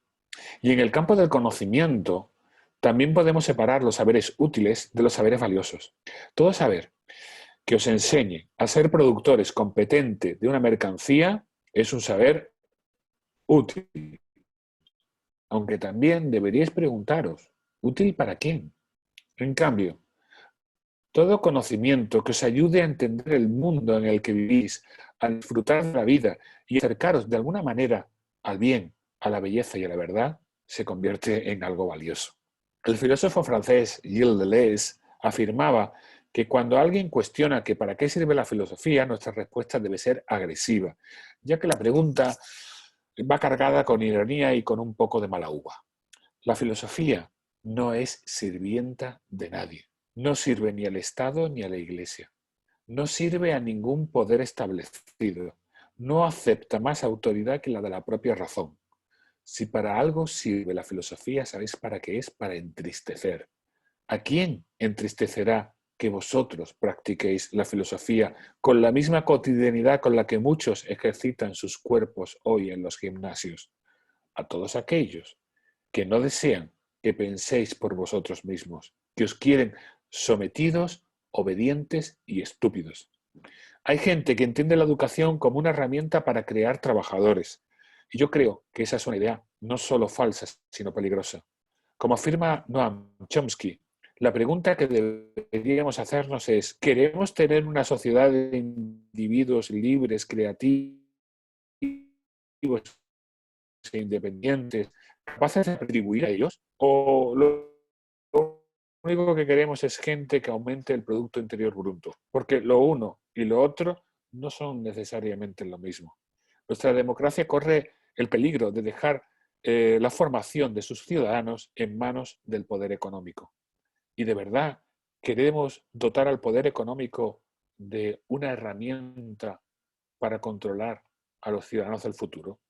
Y en el campo del conocimiento, también podemos separar los saberes útiles de los saberes valiosos. Todo saber que os enseñe a ser productores competentes de una mercancía es un saber útil. Aunque también deberíais preguntaros, ¿útil para quién? En cambio, todo conocimiento que os ayude a entender el mundo en el que vivís, a disfrutar de la vida y acercaros de alguna manera al bien, a la belleza y a la verdad, se convierte en algo valioso. El filósofo francés Gilles Deleuze afirmaba que cuando alguien cuestiona que para qué sirve la filosofía, nuestra respuesta debe ser agresiva, ya que la pregunta va cargada con ironía y con un poco de mala uva. La filosofía no es sirvienta de nadie. No sirve ni al Estado ni a la Iglesia. No sirve a ningún poder establecido. No acepta más autoridad que la de la propia razón. Si para algo sirve la filosofía, ¿sabéis para qué es? Para entristecer. ¿A quién entristecerá que vosotros practiquéis la filosofía con la misma cotidianidad con la que muchos ejercitan sus cuerpos hoy en los gimnasios? A todos aquellos que no desean que penséis por vosotros mismos, que os quieren sometidos, obedientes y estúpidos. Hay gente que entiende la educación como una herramienta para crear trabajadores. Y yo creo que esa es una idea no solo falsa, sino peligrosa. Como afirma Noam Chomsky, la pregunta que deberíamos hacernos es, ¿queremos tener una sociedad de individuos libres, creativos e independientes, capaces de retribuir a ellos? ¿O lo único que queremos es gente que aumente el Producto Interior Bruto? Porque lo uno y lo otro no son necesariamente lo mismo. Nuestra democracia corre el peligro de dejar la formación de sus ciudadanos en manos del poder económico. ¿Y de verdad queremos dotar al poder económico de una herramienta para controlar a los ciudadanos del futuro?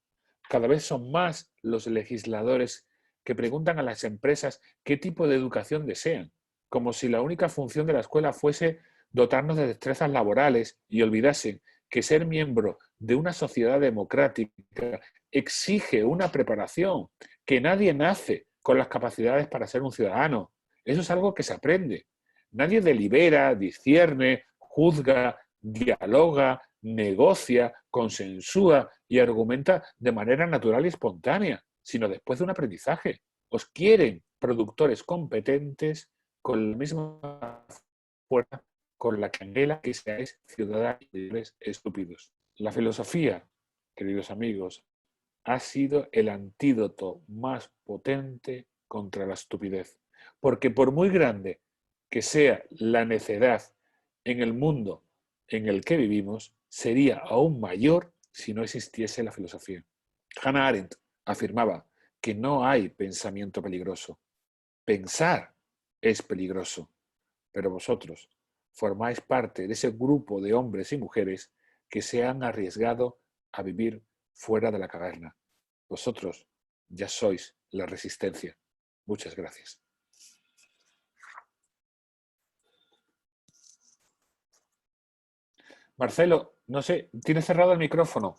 Cada vez son más los legisladores que preguntan a las empresas qué tipo de educación desean, como si la única función de la escuela fuese dotarnos de destrezas laborales y olvidasen que ser miembro de una sociedad democrática exige una preparación, que nadie nace con las capacidades para ser un ciudadano. Eso es algo que se aprende. Nadie delibera, discierne, juzga, dialoga, negocia, consensúa y argumenta de manera natural y espontánea, sino después de un aprendizaje. Os quieren productores competentes con la misma fuerza con la que anhela que seáis ciudadanos estúpidos. La filosofía, queridos amigos, ha sido el antídoto más potente contra la estupidez. Porque por muy grande que sea la necedad en el mundo en el que vivimos, sería aún mayor si no existiese la filosofía. Hannah Arendt afirmaba que no hay pensamiento peligroso. Pensar es peligroso. Pero vosotros formáis parte de ese grupo de hombres y mujeres que se han arriesgado a vivir fuera de la caverna. Vosotros ya sois la resistencia. Muchas gracias. Marcelo, no sé, tienes cerrado el micrófono.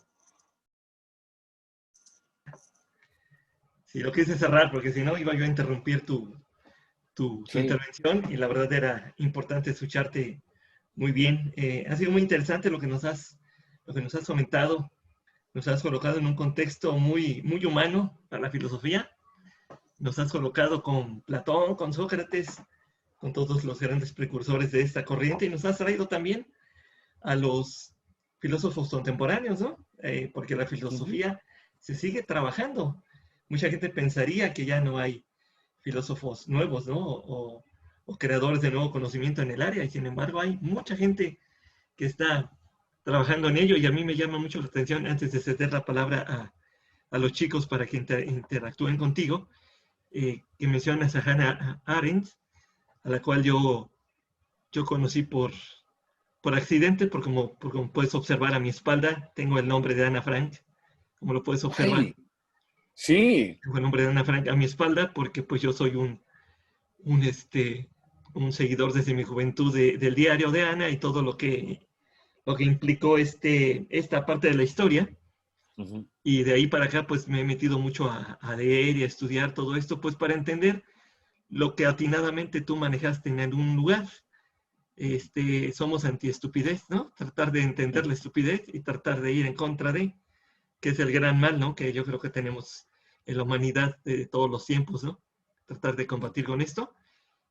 Sí, lo quise cerrar porque si no iba yo a interrumpir tu Sí. intervención y la verdad era importante escucharte muy bien. Ha sido muy interesante lo que nos has comentado. Nos has colocado en un contexto muy, muy humano para la filosofía. Nos has colocado con Platón, con Sócrates, con todos los grandes precursores de esta corriente y nos has traído también a los filósofos contemporáneos, ¿no? Porque la filosofía se sigue trabajando. Mucha gente pensaría que ya no hay filósofos nuevos, ¿no? O creadores de nuevo conocimiento en el área, y sin embargo hay mucha gente que está trabajando en ello, y a mí me llama mucho la atención, antes de ceder la palabra a los chicos para que interactúen contigo, que mencionas a Hannah Arendt, a la cual yo conocí por accidente, porque como puedes observar a mi espalda, tengo el nombre de Ana Frank, como lo puedes observar. ¡Ay! Sí. Tengo el nombre de Ana Frank a mi espalda, porque pues yo soy un un seguidor desde mi juventud del diario de Ana y todo lo que implicó esta parte de la historia. Ujú. Y de ahí para acá, pues me he metido mucho a leer y a estudiar todo esto, pues para entender lo que atinadamente tú manejaste en algún lugar. Somos anti-estupidez, ¿no? Tratar de entender la estupidez y tratar de ir en contra de, que es el gran mal, ¿no? Que yo creo que tenemos en la humanidad de todos los tiempos, ¿no? Tratar de combatir con esto.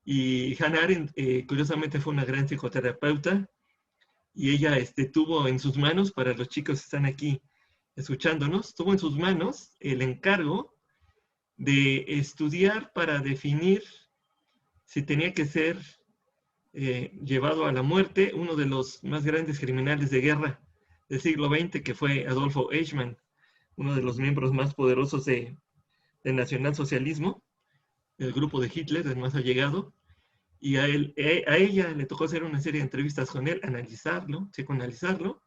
Y Hannah Arendt, curiosamente, fue una gran psicoterapeuta y ella tuvo en sus manos, para los chicos que están aquí escuchándonos, tuvo en sus manos el encargo de estudiar para definir si tenía que ser llevado a la muerte uno de los más grandes criminales de guerra del siglo XX, que fue Adolfo Eichmann, uno de los miembros más poderosos del nacionalsocialismo, del grupo de Hitler, el más allegado. Y a ella le tocó hacer una serie de entrevistas con él, analizarlo, psicoanalizarlo,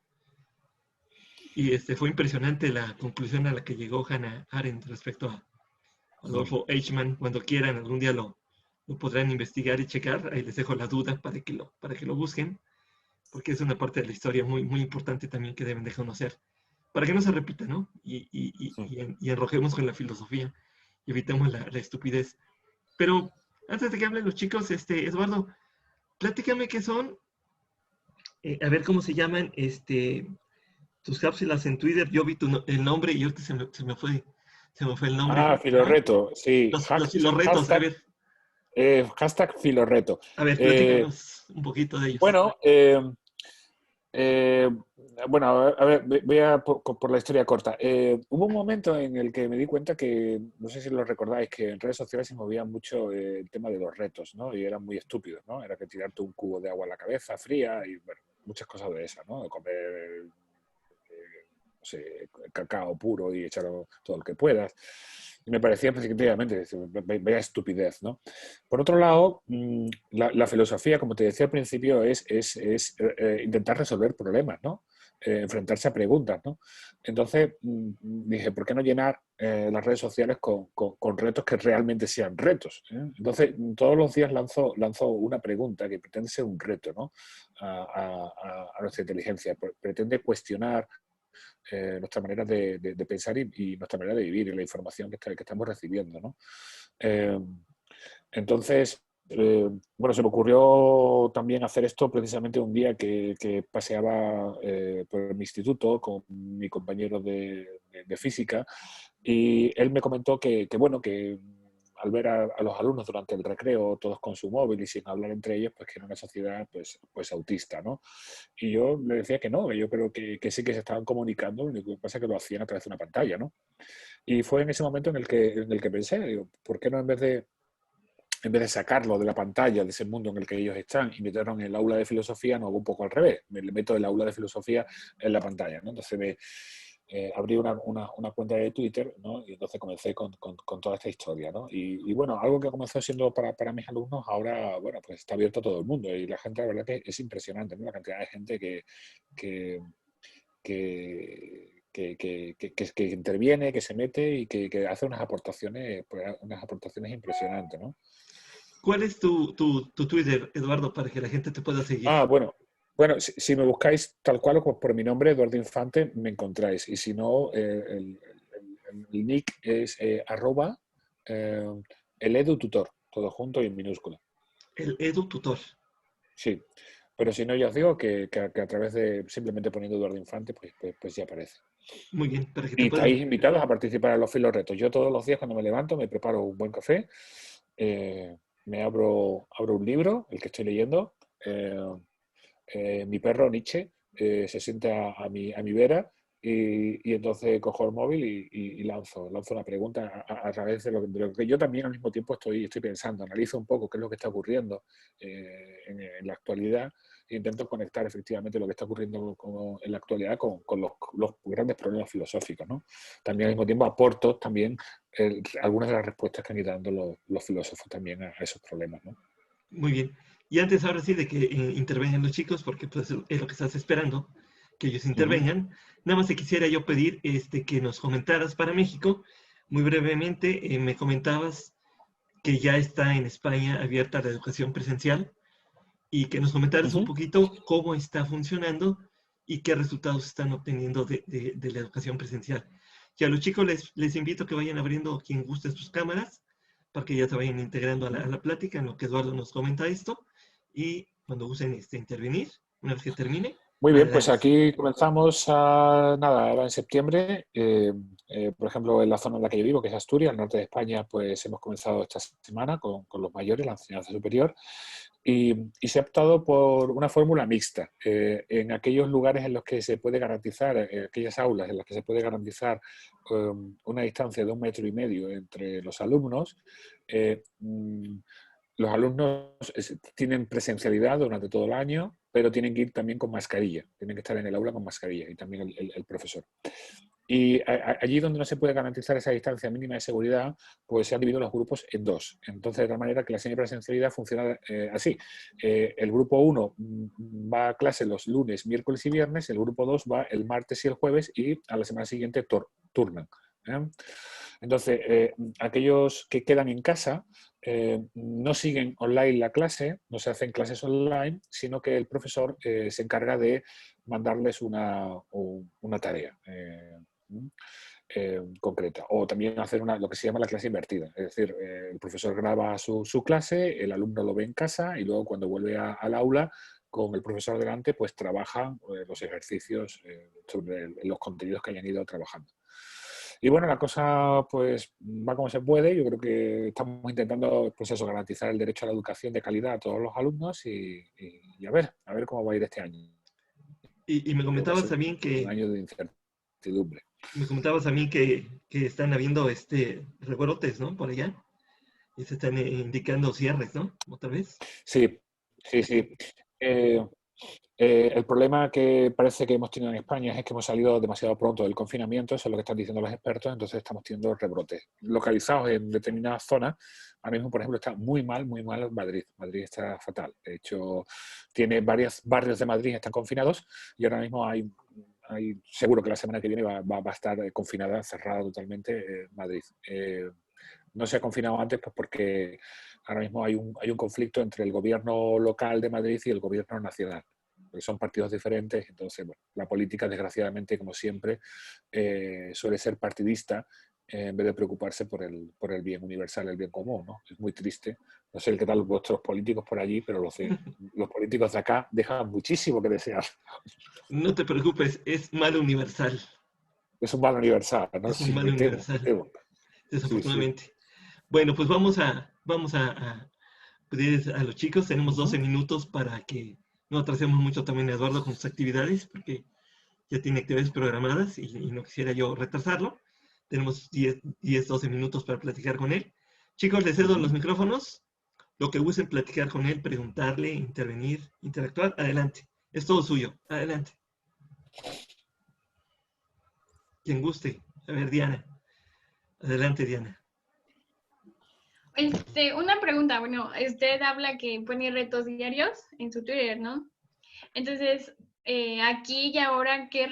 y fue impresionante la conclusión a la que llegó Hannah Arendt respecto a Adolfo Eichmann. Cuando quieran, algún día lo podrán investigar y checar. Ahí les dejo la duda para que lo busquen, porque es una parte de la historia muy, muy importante también que deben de conocer, para que no se repita, ¿no? Y enrojemos con la filosofía y evitemos la estupidez. Pero antes de que hablen los chicos, Eduardo, platícame qué son, a ver cómo se llaman tus cápsulas en Twitter. Yo vi el nombre y ahorita se me fue el nombre. Ah, Filoreto, sí. Los retos, a ver. Hashtag Filoreto. A ver, platícanos un poquito de ellos. Bueno, bueno, a ver, voy por la historia corta. Hubo un momento en el que me di cuenta que, no sé si lo recordáis, que en redes sociales se movía mucho el tema de los retos, ¿no? Y eran muy estúpidos, ¿no? Era que tirarte un cubo de agua a la cabeza fría y, bueno, muchas cosas de esas, ¿no? Comer, no sé, cacao puro y echarlo todo lo que puedas. Y me parecía efectivamente, vaya estupidez, ¿no? Por otro lado, la filosofía, como te decía al principio, es intentar resolver problemas, ¿no? Enfrentarse a preguntas, ¿no? Entonces dije, ¿por qué no llenar las redes sociales con retos que realmente sean retos? Entonces, todos los días lanzo una pregunta que pretende ser un reto, ¿no? a nuestra inteligencia. Pretende cuestionar nuestra manera de pensar y nuestra manera de vivir y la información que estamos recibiendo, ¿no? Entonces, bueno, se me ocurrió también hacer esto precisamente un día que paseaba por mi instituto con mi compañero de física y él me comentó que bueno, que al ver a los alumnos durante el recreo todos con su móvil y sin hablar entre ellos, pues que era una sociedad pues autista, ¿no? Y yo le decía que no, que yo creo que sí que se estaban comunicando, lo que pasa es que lo hacían a través de una pantalla, ¿no? Y fue en ese momento en el que pensé, digo, ¿por qué no en vez de sacarlo de la pantalla, de ese mundo en el que ellos están, y meterlo en el aula de filosofía, no hago un poco al revés? Me meto el aula de filosofía en la pantalla, ¿no? Entonces abrí una cuenta de Twitter, ¿no? Y entonces comencé con toda esta historia, ¿no? Y bueno, algo que comenzó siendo para mis alumnos, ahora, bueno, pues está abierto a todo el mundo. Y la gente, la verdad que es impresionante, ¿no? La cantidad de gente que interviene, que se mete y que hace unas aportaciones impresionantes, ¿no? ¿Cuál es tu Twitter, Eduardo, para que la gente te pueda seguir? Ah, bueno, si me buscáis tal cual por mi nombre, Eduardo Infante, me encontráis. Y si no, el nick es el edututor, todo junto y en minúscula. El edututor. Sí, pero si no, ya os digo que a través de simplemente poniendo Eduardo Infante, pues ya aparece. Muy bien, para que y estáis invitados a participar en los Filoretos. Yo todos los días cuando me levanto me preparo un buen café, me abro un libro, el que estoy leyendo, mi perro Nietzsche se sienta a mi vera y entonces cojo el móvil y lanzo una pregunta a través de lo que yo también al mismo tiempo estoy pensando. Analizo un poco qué es lo que está ocurriendo en la actualidad e intento conectar efectivamente lo que está ocurriendo en la actualidad con los grandes problemas filosóficos, ¿no? También al mismo tiempo aporto también algunas de las respuestas que han ido dando los filósofos también a esos problemas, ¿no? Muy bien. Y antes, ahora sí, de que intervengan los chicos, porque pues, es lo que estás esperando, que ellos intervengan, nada más te quisiera yo pedir que nos comentaras para México, muy brevemente, me comentabas que ya está en España abierta la educación presencial y que nos comentaras un poquito cómo está funcionando y qué resultados están obteniendo de la educación presencial. Y a los chicos les invito a que vayan abriendo, quien guste, sus cámaras para que ya se vayan integrando a la plática en lo que Eduardo nos comenta esto y cuando gusten intervenir, una vez que termine. Muy bien, pues Adelante. aquí comenzamos nada, ahora en septiembre. Por ejemplo, en la zona en la que yo vivo, que es Asturias, al norte de España, pues hemos comenzado esta semana con los mayores, la enseñanza superior, y se ha optado por una fórmula mixta. En aquellos lugares en los que se puede garantizar, aquellas aulas en las que se puede garantizar una distancia de 1,5 metros entre los alumnos, los alumnos tienen presencialidad durante todo el año, pero tienen que ir también con mascarilla, tienen que estar en el aula con mascarilla y también el profesor. Y allí donde no se puede garantizar esa distancia mínima de seguridad, pues se han dividido los grupos en dos. Entonces, de tal manera que la semipresencialidad funciona así. El grupo 1 va a clase los lunes, miércoles y viernes, el grupo 2 va el martes y el jueves y a la semana siguiente turnan. Entonces, aquellos que quedan en casa no siguen online la clase, no se hacen clases online, sino que el profesor se encarga de mandarles una tarea concreta. O también hacer lo que se llama la clase invertida. Es decir, el profesor graba su clase, el alumno lo ve en casa y luego cuando vuelve al aula, con el profesor delante, pues trabajan los ejercicios sobre los contenidos que hayan ido trabajando. Y bueno, la cosa pues va como se puede. Yo creo que estamos intentando pues eso, garantizar el derecho a la educación de calidad a todos los alumnos y a ver cómo va a ir este año. Y me comentabas también un año de incertidumbre. Me comentabas a mí que están habiendo rebrotes, ¿no? Por allá. Y se están indicando cierres, ¿no? Otra vez. Sí. El problema que parece que hemos tenido en España es que hemos salido demasiado pronto del confinamiento, eso es lo que están diciendo los expertos, entonces estamos teniendo rebrotes localizados en determinadas zonas. Ahora mismo, por ejemplo, está muy mal Madrid. Madrid está fatal. De hecho, tiene varios barrios de Madrid que están confinados y ahora mismo hay seguro que la semana que viene va a estar confinada, cerrada totalmente Madrid. No se ha confinado antes pues porque ahora mismo hay un conflicto entre el gobierno local de Madrid y el gobierno nacional, porque son partidos diferentes. Entonces, bueno, la política, desgraciadamente, como siempre, suele ser partidista en vez de preocuparse por el bien universal, el bien común, ¿no? Es muy triste. No sé qué tal vuestros políticos por allí, pero los políticos de acá dejan muchísimo que desear. No te preocupes, es mal universal. Es un mal universal, ¿no? Es un mal universal. Desafortunadamente. Sí. Bueno, pues vamos a pedir a los chicos. Tenemos 12 minutos para que no atrasemos mucho también a Eduardo con sus actividades, porque ya tiene actividades programadas y no quisiera yo retrasarlo. Tenemos 12 minutos para platicar con él. Chicos, les cedo los micrófonos. Lo que gusten platicar con él, preguntarle, intervenir, interactuar, adelante. Es todo suyo. Adelante. Quien guste. A ver, Diana. Adelante, Diana. Una pregunta. Bueno, usted habla que pone retos diarios en su Twitter, ¿no? Entonces, aquí y ahora, ¿qué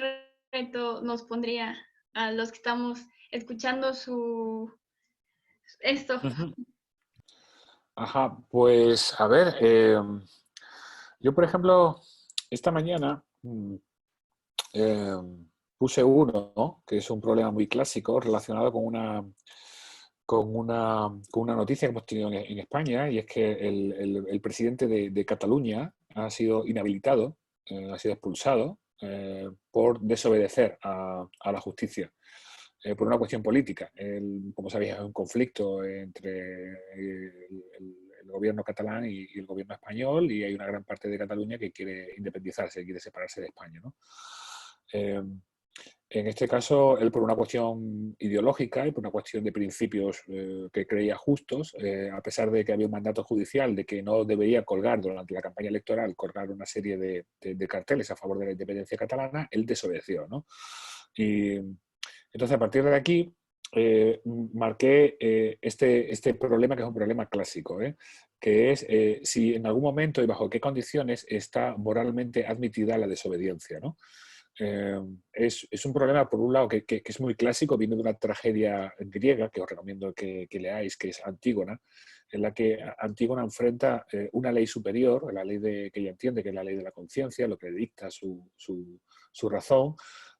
reto nos pondría a los que estamos escuchando esto? Ajá, pues a ver, yo por ejemplo, esta mañana puse uno, ¿no? Que es un problema muy clásico relacionado con una noticia que hemos tenido en España, y es que el presidente de Cataluña ha sido inhabilitado, ha sido expulsado por desobedecer a la justicia. Por una cuestión política. Como sabéis, hay un conflicto entre el gobierno catalán y el gobierno español, y hay una gran parte de Cataluña que quiere independizarse, quiere separarse de España, ¿no? En este caso, él por una cuestión ideológica y por una cuestión de principios que creía justos, a pesar de que había un mandato judicial de que no debería colgar durante la campaña electoral, colgar una serie de carteles a favor de la independencia catalana, él desobedeció, ¿no? Y entonces, a partir de aquí, marqué este problema, que es un problema clásico, que es si en algún momento y bajo qué condiciones está moralmente admitida la desobediencia, ¿no? es un problema, por un lado, que es muy clásico, viene de una tragedia griega que os recomiendo que leáis, que es Antígona, en la que Antígona enfrenta una ley superior, la ley que ella entiende que es la ley de la conciencia, lo que dicta su razón.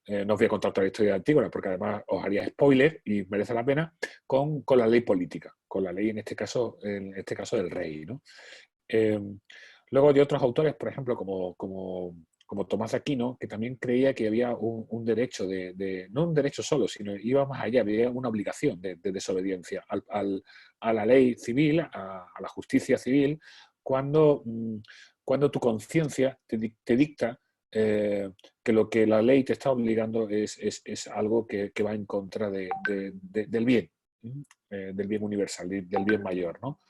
No os voy a contar toda la historia de Antígona, porque además os haría spoiler y merece la pena, con la ley política, con la ley en este caso del rey, ¿no? Luego hay otros autores, por ejemplo, como Tomás de Aquino, que también creía que había un derecho no un derecho solo, sino iba más allá, había una obligación de desobediencia a la ley civil, a la justicia civil, cuando tu conciencia te dicta que lo que la ley te está obligando es algo que va en contra del bien, del bien universal, del bien mayor, ¿no?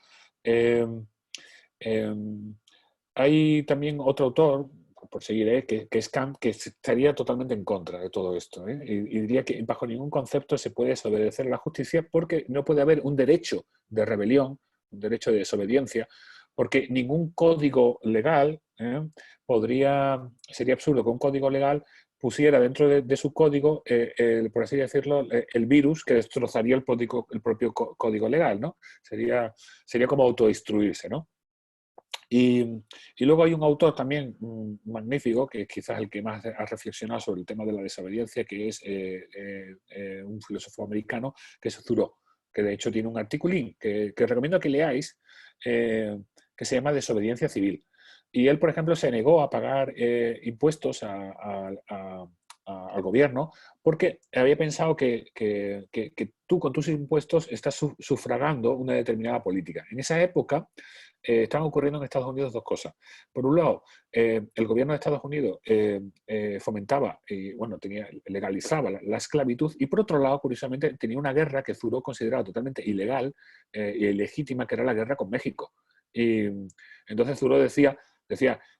Hay también otro autor, por seguir, que es Kant, que estaría totalmente en contra de todo esto. Y diría que bajo ningún concepto se puede desobedecer a la justicia porque no puede haber un derecho de rebelión, un derecho de desobediencia, porque ningún código legal sería absurdo que un código legal pusiera dentro de su código, por así decirlo, el virus que destrozaría el propio código legal, ¿no? Sería como autodestruirse, ¿no? Y luego hay un autor también magnífico, que es quizás el que más ha reflexionado sobre el tema de la desobediencia, que es un filósofo americano, que es Thoreau, que de hecho tiene un articulín que recomiendo que leáis, que se llama Desobediencia Civil. Y él, por ejemplo, se negó a pagar impuestos al gobierno porque había pensado que tú con tus impuestos estás sufragando una determinada política. En esa época estaban ocurriendo en Estados Unidos dos cosas. Por un lado, el gobierno de Estados Unidos fomentaba y legalizaba la esclavitud, y por otro lado, curiosamente, tenía una guerra que Thoreau consideraba totalmente ilegal e ilegítima, que era la guerra con México. Y entonces Thoreau decía,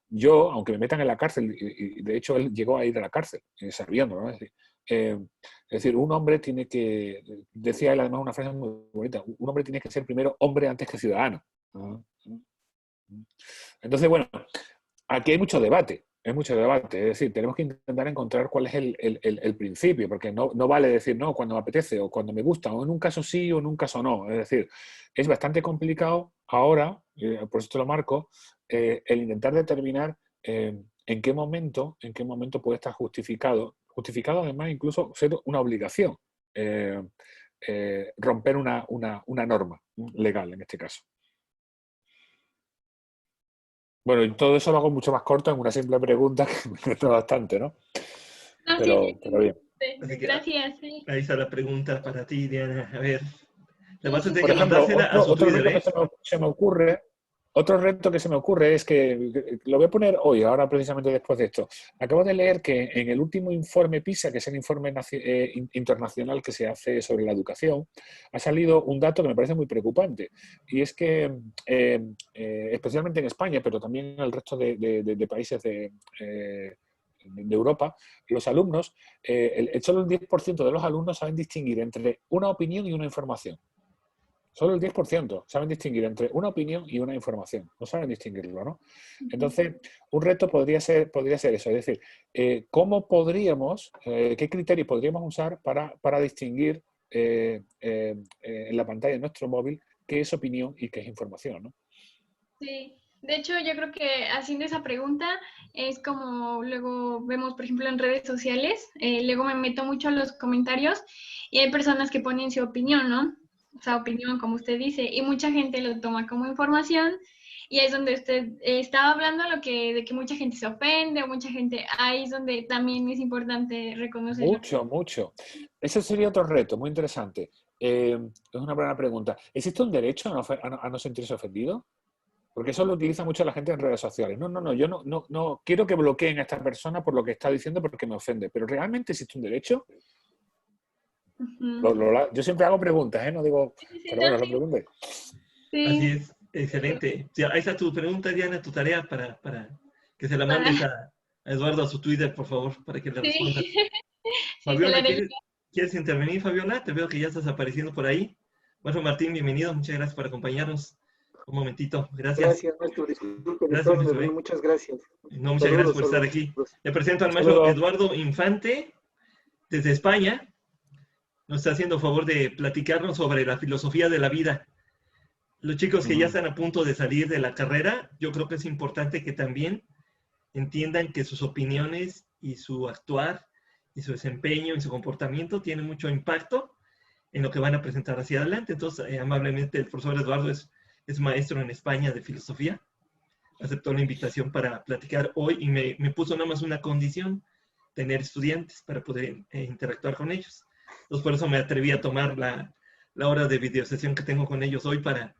yo, aunque me metan en la cárcel, y de hecho él llegó a ir a la cárcel, sabiendo, ¿no? Es decir, un hombre tiene que, decía él además una frase muy bonita, un hombre tiene que ser primero hombre antes que ciudadano. Entonces, bueno, aquí hay mucho debate, es decir, tenemos que intentar encontrar cuál es el principio, porque no vale decir no cuando me apetece o cuando me gusta, o en un caso sí o en un caso no. Es decir, es bastante complicado ahora, por eso te lo marco, el intentar determinar en qué momento puede estar justificado además incluso ser una obligación, romper una norma legal en este caso. Bueno, y todo eso lo hago mucho más corto en una simple pregunta que me cuesta bastante, ¿no? No, pero bien. Gracias. Sí. Ahí está la pregunta para ti, Diana. A ver, le vas a Sí, tener Por que ejemplo, mandársela a su otro Twitter, reto que se me ocurre, otro reto que se me ocurre es que, lo voy a poner hoy, ahora precisamente después de esto. Acabo de leer que en el último informe PISA, que es el informe internacional que se hace sobre la educación, ha salido un dato que me parece muy preocupante. Y es que, especialmente en España, pero también en el resto de países de Europa, los alumnos, solo el 10% de los alumnos saben distinguir entre una opinión y una información. Solo el 10% saben distinguir entre una opinión y una información. No saben distinguirlo, ¿no? Entonces, un reto podría ser eso. Es decir, ¿cómo podríamos, qué criterios podríamos usar para distinguir en la pantalla de nuestro móvil qué es opinión y qué es información, ¿no? Sí. De hecho, yo creo que haciendo esa pregunta es como luego vemos, por ejemplo, en redes sociales, luego me meto mucho en los comentarios y hay personas que ponen su opinión, ¿no? O sea, opinión, como usted dice, y mucha gente lo toma como información, y ahí es donde usted estaba hablando de que mucha gente se ofende, o mucha gente, ahí es donde también es importante reconocer. Mucho. Ese sería otro reto, muy interesante. Es una buena pregunta. ¿Existe un derecho a no sentirse ofendido? Porque eso lo utiliza mucho la gente en redes sociales. No, yo no quiero que bloqueen a esta persona por lo que está diciendo porque me ofende. ¿Pero realmente existe un derecho? Yo siempre hago preguntas, no digo, pero bueno, lo pregunté. Sí. Así es, excelente. Sí, ahí está tu pregunta, Diana, tu tarea para que se la mandes a Eduardo a su Twitter, por favor, para que le respondas. Sí. Fabiola, ¿quieres intervenir, Fabiola? Te veo que ya estás apareciendo por ahí. Bueno, Martín, bienvenido, muchas gracias por acompañarnos. Un momentito, gracias. Gracias, maestro. Disculpe, Gracias, entonces, maestro. muchas gracias. No, muchas gracias por estar aquí. Le presento al maestro Eduardo Infante, desde España. Nos está haciendo favor de platicarnos sobre la filosofía de la vida. Los chicos que ya están a punto de salir de la carrera, yo creo que es importante que también entiendan que sus opiniones y su actuar y su desempeño y su comportamiento tienen mucho impacto en lo que van a presentar hacia adelante. Entonces, amablemente, el profesor Eduardo es maestro en España de filosofía. Aceptó la invitación para platicar hoy y me puso nada más una condición, tener estudiantes para poder interactuar con ellos. Entonces, por eso me atreví a tomar la hora de videosesión que tengo con ellos hoy para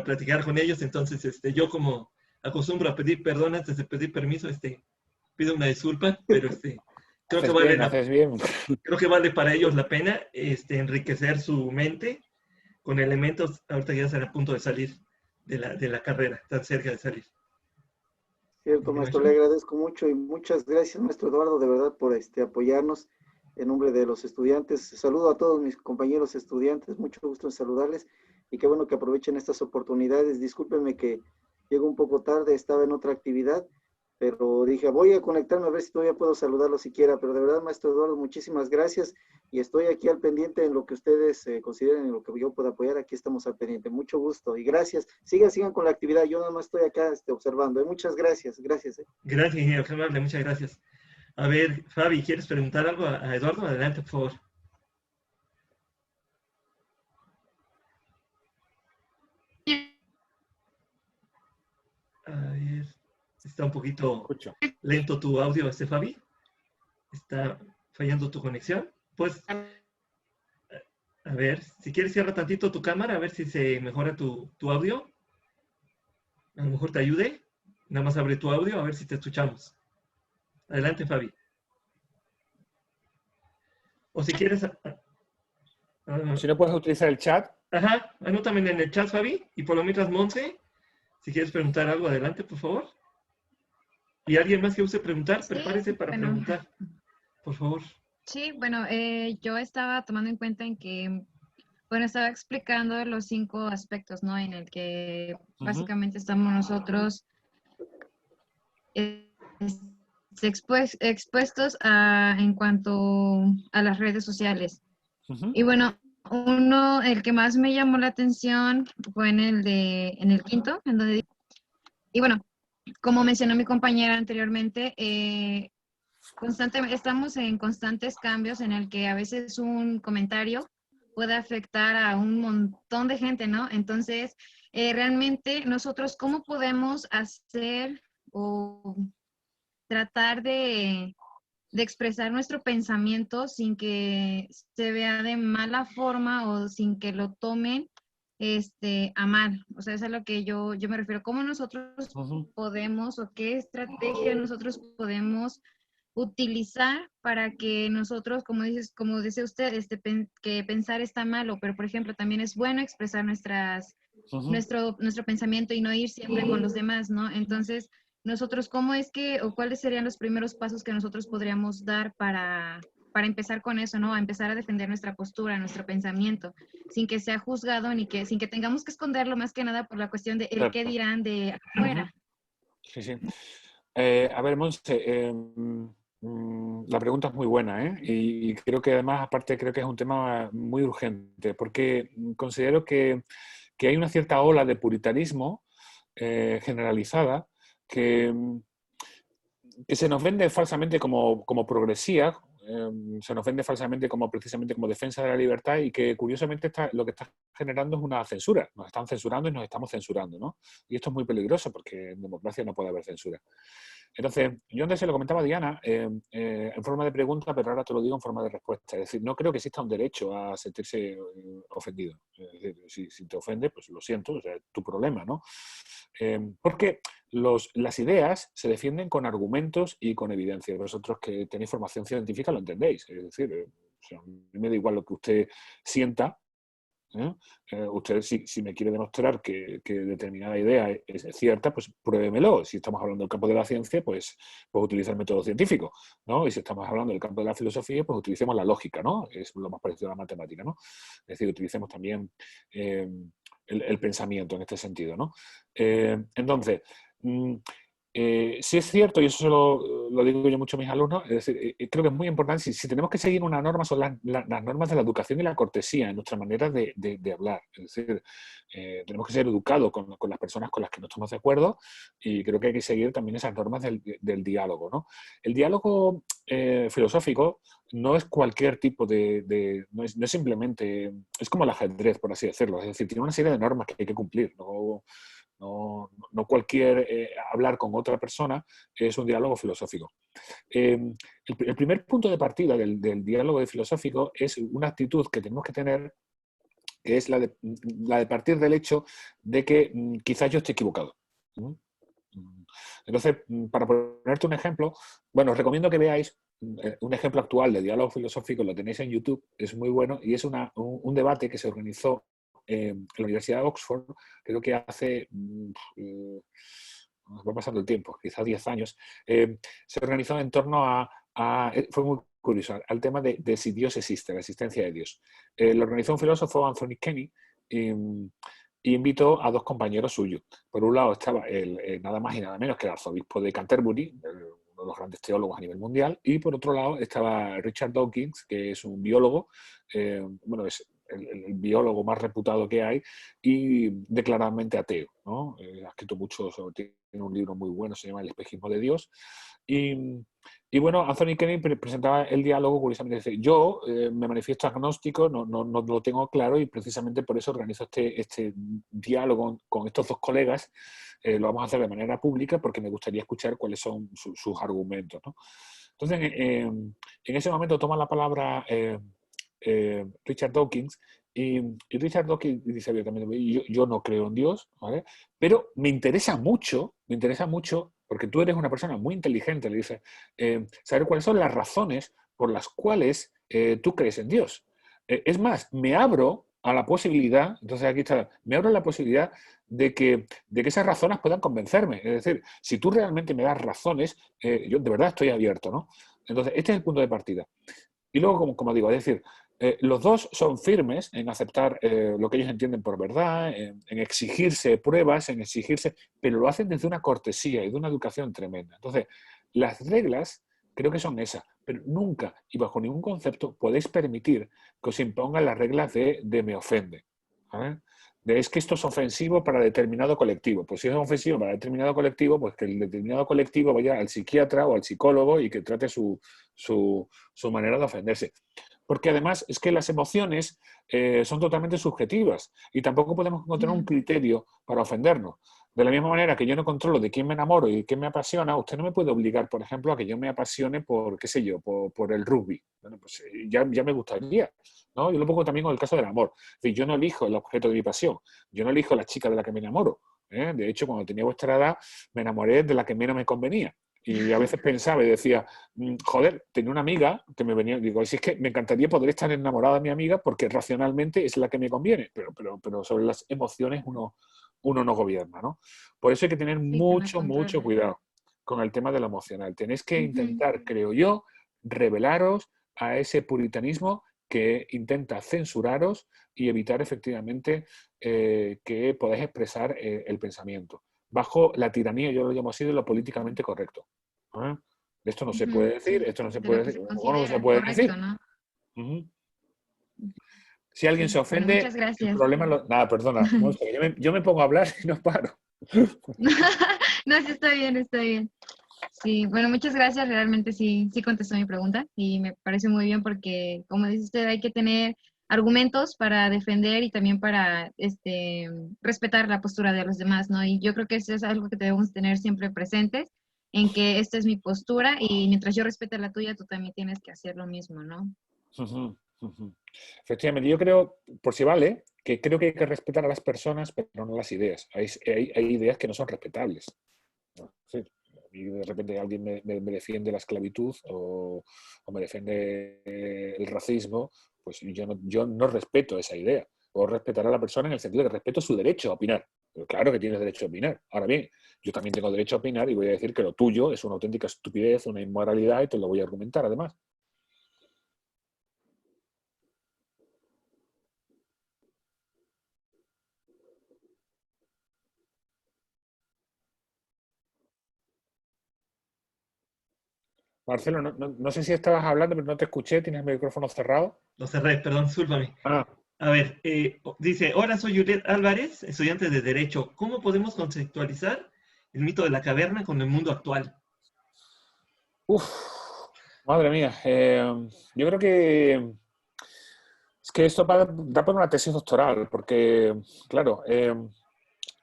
platicar con ellos. Entonces, yo como acostumbro a pedir perdón antes de pedir permiso, pido una disculpa, pero creo que vale para ellos la pena enriquecer su mente con elementos ahorita ya están a punto de salir de la carrera, tan cerca de salir. Cierto, maestro, le agradezco mucho y muchas gracias, maestro Eduardo, de verdad, por apoyarnos en nombre de los estudiantes. Saludo a todos mis compañeros estudiantes, mucho gusto en saludarles y qué bueno que aprovechen estas oportunidades. Discúlpenme que llego un poco tarde, estaba en otra actividad, pero dije, voy a conectarme a ver si todavía puedo saludarlo siquiera, pero de verdad, maestro Eduardo, muchísimas gracias y estoy aquí al pendiente en lo que ustedes consideren, en lo que yo pueda apoyar, aquí estamos al pendiente. Mucho gusto y gracias. Sigan con la actividad, yo nada más estoy acá observando. Muchas gracias, gracias. Gracias, ingeniero, qué amable, muchas gracias. A ver, Fabi, ¿quieres preguntar algo a Eduardo? Adelante, por favor. A ver, está un poquito lento tu audio, Fabi. Está fallando tu conexión. Pues, a ver, si quieres cierra tantito tu cámara, a ver si se mejora tu audio. A lo mejor te ayude. Nada más abre tu audio, a ver si te escuchamos. Adelante, Fabi. O si quieres... si no puedes utilizar el chat. Ajá, anótame en el chat, Fabi. Y por lo mientras, Monse, si quieres preguntar algo, adelante, por favor. Y alguien más que use preguntar, prepárese para preguntar, por favor. Sí, bueno, yo estaba tomando en cuenta en que, bueno, estaba explicando los 5 aspectos, ¿no? En el que básicamente estamos nosotros expuestos en cuanto a las redes sociales. Y bueno, el que más me llamó la atención fue en el quinto, en donde, y bueno, como mencionó mi compañera anteriormente, constantemente estamos en constantes cambios en el que a veces un comentario puede afectar a un montón de gente, ¿no? Entonces, realmente nosotros, ¿cómo podemos hacer o tratar de expresar nuestro pensamiento sin que se vea de mala forma o sin que lo tomen a mal? O sea, eso es a lo que yo me refiero. ¿Cómo nosotros podemos o qué estrategia nosotros podemos utilizar para que nosotros, como dice usted, que pensar está malo, pero por ejemplo también es bueno expresar nuestro pensamiento y no ir siempre con los demás, ¿no? Entonces, nosotros, ¿cómo es que, o cuáles serían los primeros pasos que nosotros podríamos dar para empezar con eso, ¿no? A empezar a defender nuestra postura, nuestro pensamiento, sin que sea juzgado ni sin que tengamos que esconderlo más que nada por la cuestión de el qué dirán de afuera. Sí, sí. A ver, Monse, la pregunta es muy buena, ¿eh? Y creo que además, aparte, creo que es un tema muy urgente, porque considero que hay una cierta ola de puritanismo generalizada que se nos vende falsamente como progresía, se nos vende falsamente precisamente como defensa de la libertad y que curiosamente lo que está generando es una censura. Nos están censurando y nos estamos censurando, ¿no? Y esto es muy peligroso porque en democracia no puede haber censura. Entonces, yo antes se lo comentaba a Diana en forma de pregunta, pero ahora te lo digo en forma de respuesta. Es decir, no creo que exista un derecho a sentirse ofendido. Es decir, si te ofende, pues lo siento, o sea, es tu problema, ¿no? Porque las ideas se defienden con argumentos y con evidencia. Vosotros que tenéis formación científica lo entendéis. Es decir, o sea, a mí me da igual lo que usted sienta. Usted, si me quiere demostrar que determinada idea es cierta, pues pruébemelo. Si estamos hablando del campo de la ciencia, pues utiliza el método científico, ¿no? Y si estamos hablando del campo de la filosofía, pues utilicemos la lógica, ¿no? Es lo más parecido a la matemática, ¿no? Es decir, utilicemos también el pensamiento en este sentido, ¿no? Entonces, sí es cierto, y eso lo digo yo mucho a mis alumnos, es decir, creo que es muy importante, si tenemos que seguir una norma, son las normas de la educación y la cortesía en nuestra manera de hablar. Es decir, tenemos que ser educados con las personas con las que no estamos de acuerdo, y creo que hay que seguir también esas normas del diálogo, ¿no? El diálogo filosófico no es cualquier tipo no es simplemente, es como el ajedrez, por así decirlo, es decir, tiene una serie de normas que hay que cumplir, no cualquier hablar con otra persona es un diálogo filosófico. El primer punto de partida del diálogo filosófico es una actitud que tenemos que tener, que es la de partir del hecho de que quizás yo esté equivocado. Entonces, para ponerte un ejemplo, bueno, os recomiendo que veáis un ejemplo actual de diálogo filosófico, lo tenéis en YouTube, es muy bueno, y es un debate que se organizó en la Universidad de Oxford, creo que hace, va pasando el tiempo, quizás 10 años, se organizó en torno fue muy curioso, al tema de si Dios existe, la existencia de Dios. Lo organizó un filósofo, Anthony Kenny, y invitó a dos compañeros suyos. Por un lado estaba nada más y nada menos que el arzobispo de Canterbury, uno de los grandes teólogos a nivel mundial, y por otro lado estaba Richard Dawkins, que es un biólogo, bueno, es el biólogo más reputado que hay y declaradamente ateo, ¿no? Ha escrito mucho, tiene un libro muy bueno, se llama El espejismo de Dios. Y bueno, Anthony Kenny presentaba el diálogo, curiosamente dice, yo me manifiesto agnóstico, no lo tengo claro, y precisamente por eso organizo este diálogo con estos dos colegas. Lo vamos a hacer de manera pública porque me gustaría escuchar cuáles son sus argumentos, ¿no? Entonces, en ese momento toma la palabra Richard Dawkins, y Richard Dawkins dice abiertamente, yo no creo en Dios, ¿vale? Pero me interesa mucho, porque tú eres una persona muy inteligente, le dice, saber cuáles son las razones por las cuales tú crees en Dios. Es más, me abro a la posibilidad, entonces aquí está, me abro a la posibilidad de que esas razones puedan convencerme. Es decir, si tú realmente me das razones, yo de verdad estoy abierto, ¿no? Entonces, este es el punto de partida. Y luego, como digo, es decir, los dos son firmes en aceptar lo que ellos entienden por verdad, en exigirse pruebas, pero lo hacen desde una cortesía y de una educación tremenda. Entonces, las reglas creo que son esas, pero nunca y bajo ningún concepto podéis permitir que os impongan las reglas de me ofende, ¿vale? Es que esto es ofensivo para determinado colectivo. Pues si es ofensivo para determinado colectivo, pues que el determinado colectivo vaya al psiquiatra o al psicólogo y que trate su manera de ofenderse. Porque además es que las emociones son totalmente subjetivas y tampoco podemos encontrar un criterio para ofendernos. De la misma manera que yo no controlo de quién me enamoro y quién me apasiona, usted no me puede obligar, por ejemplo, a que yo me apasione por, qué sé yo, por el rugby. Bueno, pues ya me gustaría, ¿no? Yo lo pongo también con el caso del amor. Es decir, yo no elijo el objeto de mi pasión, yo no elijo la chica de la que me enamoro. De hecho, cuando tenía vuestra edad, me enamoré de la que menos me convenía. Y a veces pensaba y decía, joder, tenía una amiga que me venía, digo, si es que me encantaría poder estar enamorada de mi amiga porque racionalmente es la que me conviene, pero sobre las emociones uno no gobierna, ¿no? Por eso hay que tener mucho cuidado con el tema de lo emocional. Tenéis que intentar, creo yo, revelaros a ese puritanismo que intenta censuraros y evitar efectivamente que podáis expresar el pensamiento. Bajo la tiranía, yo lo llamo así, de lo políticamente correcto. ¿Eh? Esto no se puede decir, esto no se puede decir, o no se puede decir. ¿No? Si alguien se ofende, muchas gracias. el problema nada, perdona, yo me pongo a hablar y no paro. No, sí, está bien, está bien. Sí, bueno, muchas gracias, realmente sí contestó mi pregunta y me parece muy bien porque, como dice usted, hay que tener argumentos para defender y también para respetar la postura de los demás, ¿no? Y yo creo que eso es algo que debemos tener siempre presentes, en que esta es mi postura y mientras yo respete la tuya, tú también tienes que hacer lo mismo, ¿no? Efectivamente, yo creo, por si vale, que creo que hay que respetar a las personas, pero no las ideas. Hay ideas que no son respetables. Sí. Y de repente alguien me defiende la esclavitud o me defiende el racismo, pues yo no respeto esa idea. O respetar a la persona en el sentido de que respeto su derecho a opinar. Pero claro que tienes derecho a opinar. Ahora bien, yo también tengo derecho a opinar y voy a decir que lo tuyo es una auténtica estupidez, una inmoralidad y te lo voy a argumentar además. Marcelo, no sé si estabas hablando, pero no te escuché, tienes el micrófono cerrado. Lo cerré, perdón, discúlpame. Ah, A ver, dice, hola, soy Juliet Álvarez, estudiante de Derecho. ¿Cómo podemos conceptualizar el mito de la caverna con el mundo actual? uf, madre mía. Yo creo que es que esto da para una tesis doctoral, porque, claro,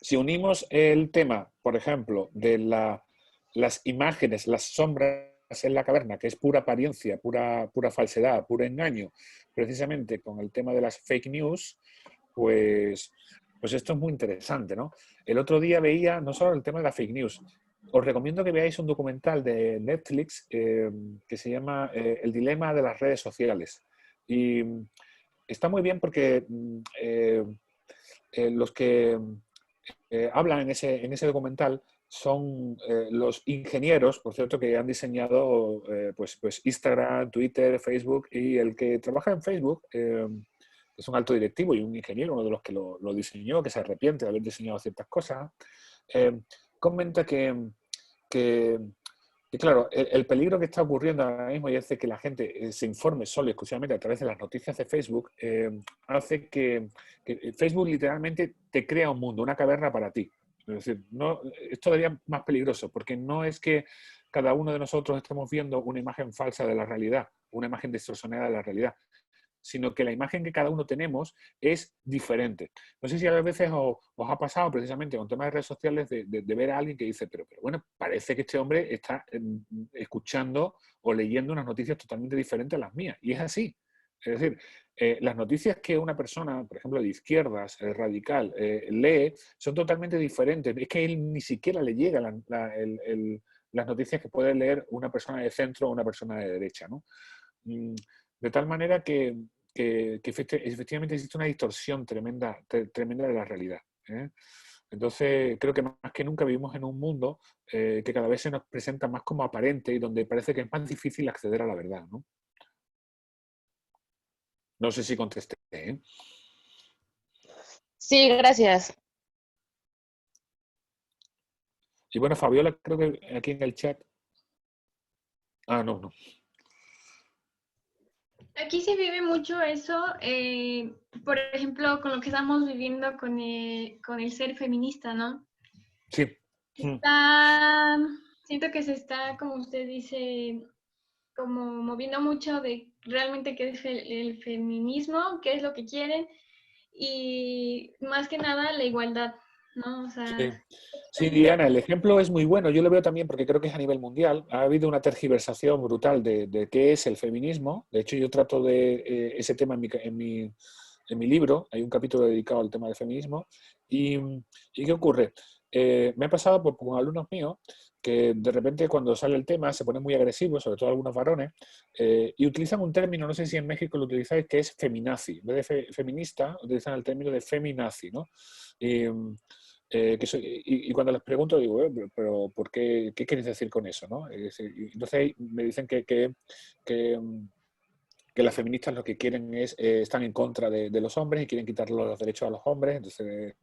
si unimos el tema, por ejemplo, de las imágenes, las sombras en la caverna, que es pura apariencia, pura falsedad, puro engaño, precisamente con el tema de las fake news, pues esto es muy interesante, ¿no? El otro día veía no solo el tema de la fake news, os recomiendo que veáis un documental de Netflix que se llama El dilema de las redes sociales. Y está muy bien porque los que hablan en ese documental son los ingenieros, por cierto, que han diseñado pues Instagram, Twitter, Facebook, y el que trabaja en Facebook es un alto directivo y un ingeniero, uno de los que lo diseñó, que se arrepiente de haber diseñado ciertas cosas, comenta que, que claro, el peligro que está ocurriendo ahora mismo y hace que la gente se informe solo y exclusivamente a través de las noticias de Facebook, hace que Facebook literalmente te crea un mundo, una caverna para ti. Es decir, no, es todavía más peligroso porque no es que cada uno de nosotros estemos viendo una imagen falsa de la realidad, una imagen distorsionada de la realidad, sino que la imagen que cada uno tenemos es diferente. No sé si a veces os ha pasado precisamente con temas de redes sociales de ver a alguien que dice, pero bueno, parece que este hombre está escuchando o leyendo unas noticias totalmente diferentes a las mías. Y es así. Es decir, las noticias que una persona, por ejemplo, de izquierdas, radical, lee, son totalmente diferentes. Es que él ni siquiera le llega las noticias que puede leer una persona de centro o una persona de derecha, ¿no? De tal manera que efectivamente existe una distorsión tremenda de la realidad, ¿eh? Entonces, creo que más que nunca vivimos en un mundo que cada vez se nos presenta más como aparente y donde parece que es más difícil acceder a la verdad, ¿no? No sé si contesté, ¿eh? Sí, gracias. Y bueno, Fabiola, creo que aquí en el chat... Ah, no. Aquí se vive mucho eso, por ejemplo, con lo que estamos viviendo con el ser feminista, ¿no? Sí. Siento que se está, como usted dice, como moviendo mucho de realmente qué es el feminismo, qué es lo que quieren, y más que nada la igualdad, ¿no? O sea, Sí, Diana, el ejemplo es muy bueno. Yo lo veo también porque creo que es a nivel mundial. Ha habido una tergiversación brutal de qué es el feminismo. De hecho, yo trato de ese tema en mi libro. Hay un capítulo dedicado al tema del feminismo. ¿Y qué ocurre? Me ha pasado con alumnos míos que de repente cuando sale el tema se ponen muy agresivos, sobre todo algunos varones, y utilizan un término, no sé si en México lo utilizáis, que es feminazi. En vez de feminista, utilizan el término de feminazi, ¿no? Y cuando les pregunto, digo, pero ¿por qué quieres decir con eso? ¿No? Entonces me dicen que las feministas lo que quieren es, están en contra de los hombres y quieren quitarle los derechos a los hombres. Entonces,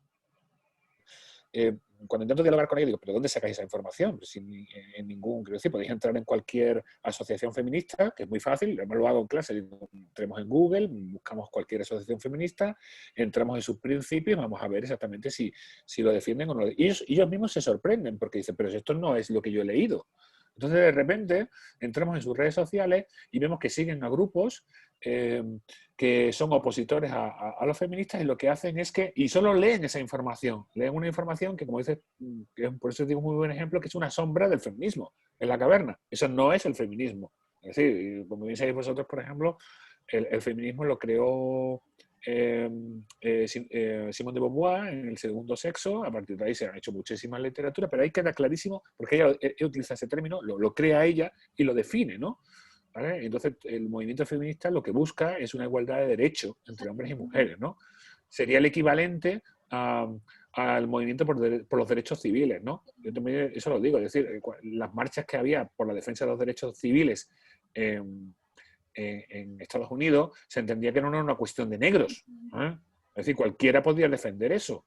cuando intento dialogar con ellos, digo, ¿pero dónde sacáis esa información? Pues en ningún, quiero decir, podéis entrar en cualquier asociación feminista, que es muy fácil, además lo hago en clase, entremos en Google, buscamos cualquier asociación feminista, entramos en sus principios, vamos a ver exactamente si lo defienden o no. Y ellos mismos se sorprenden, porque dicen, pero esto no es lo que yo he leído. Entonces, de repente, entramos en sus redes sociales y vemos que siguen a grupos que son opositores a los feministas y lo que hacen es que, y solo leen esa información, leen una información que, como dices, por eso digo un muy buen ejemplo, que es una sombra del feminismo, en la caverna. Eso no es el feminismo. Es decir, como bien sabéis vosotros, por ejemplo, el feminismo lo creó Simone de Beauvoir en El segundo sexo. A partir de ahí se han hecho muchísimas literaturas, pero ahí queda clarísimo, porque ella utiliza ese término, lo crea ella y lo define, ¿no? ¿Vale? Entonces, el movimiento feminista lo que busca es una igualdad de derechos entre hombres y mujeres, ¿no? Sería el equivalente al movimiento por los derechos civiles, ¿no? Yo también eso lo digo, es decir, las marchas que había por la defensa de los derechos civiles en Estados Unidos se entendía que no era una cuestión de negros, ¿eh? Es decir, cualquiera podía defender eso.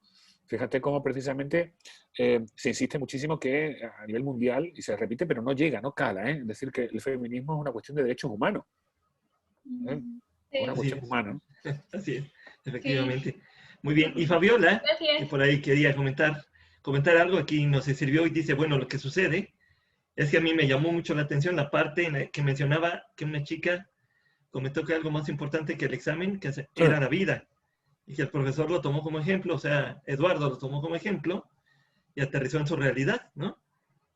Fíjate cómo precisamente se insiste muchísimo que a nivel mundial, y se repite, pero no llega, no cala, ¿eh? Es decir, que el feminismo es una cuestión de derechos humanos. ¿Eh? Sí, Una Así cuestión es. humana, ¿no? Así es, sí. efectivamente. Muy bien. Y Fabiola, Así que es. por ahí quería comentar algo, aquí nos sirvió y dice, bueno, lo que sucede es que a mí me llamó mucho la atención la parte en la que mencionaba que una chica comentó que algo más importante que el examen era la vida y que el profesor lo tomó como ejemplo, o sea, Eduardo lo tomó como ejemplo y aterrizó en su realidad, ¿no?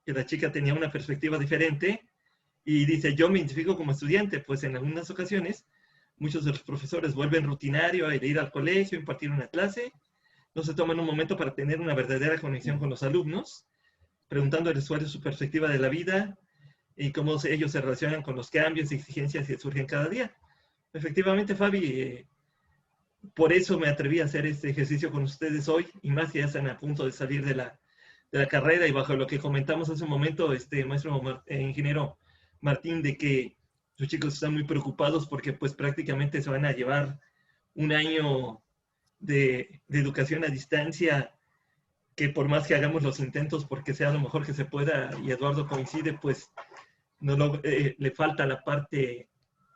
Que la chica tenía una perspectiva diferente y dice, yo me identifico como estudiante, pues en algunas ocasiones muchos de los profesores vuelven rutinario a ir al colegio, impartir una clase, no se toman un momento para tener una verdadera conexión con los alumnos, preguntando al usuario su perspectiva de la vida y cómo ellos se relacionan con los cambios y exigencias que surgen cada día. Efectivamente, Fabi, por eso me atreví a hacer este ejercicio con ustedes hoy, y más que ya están a punto de salir de la carrera, y bajo lo que comentamos hace un momento, maestro ingeniero Martín, de que los chicos están muy preocupados porque pues prácticamente se van a llevar un año de educación a distancia, que por más que hagamos los intentos porque sea lo mejor que se pueda, y Eduardo coincide, pues no le falta la parte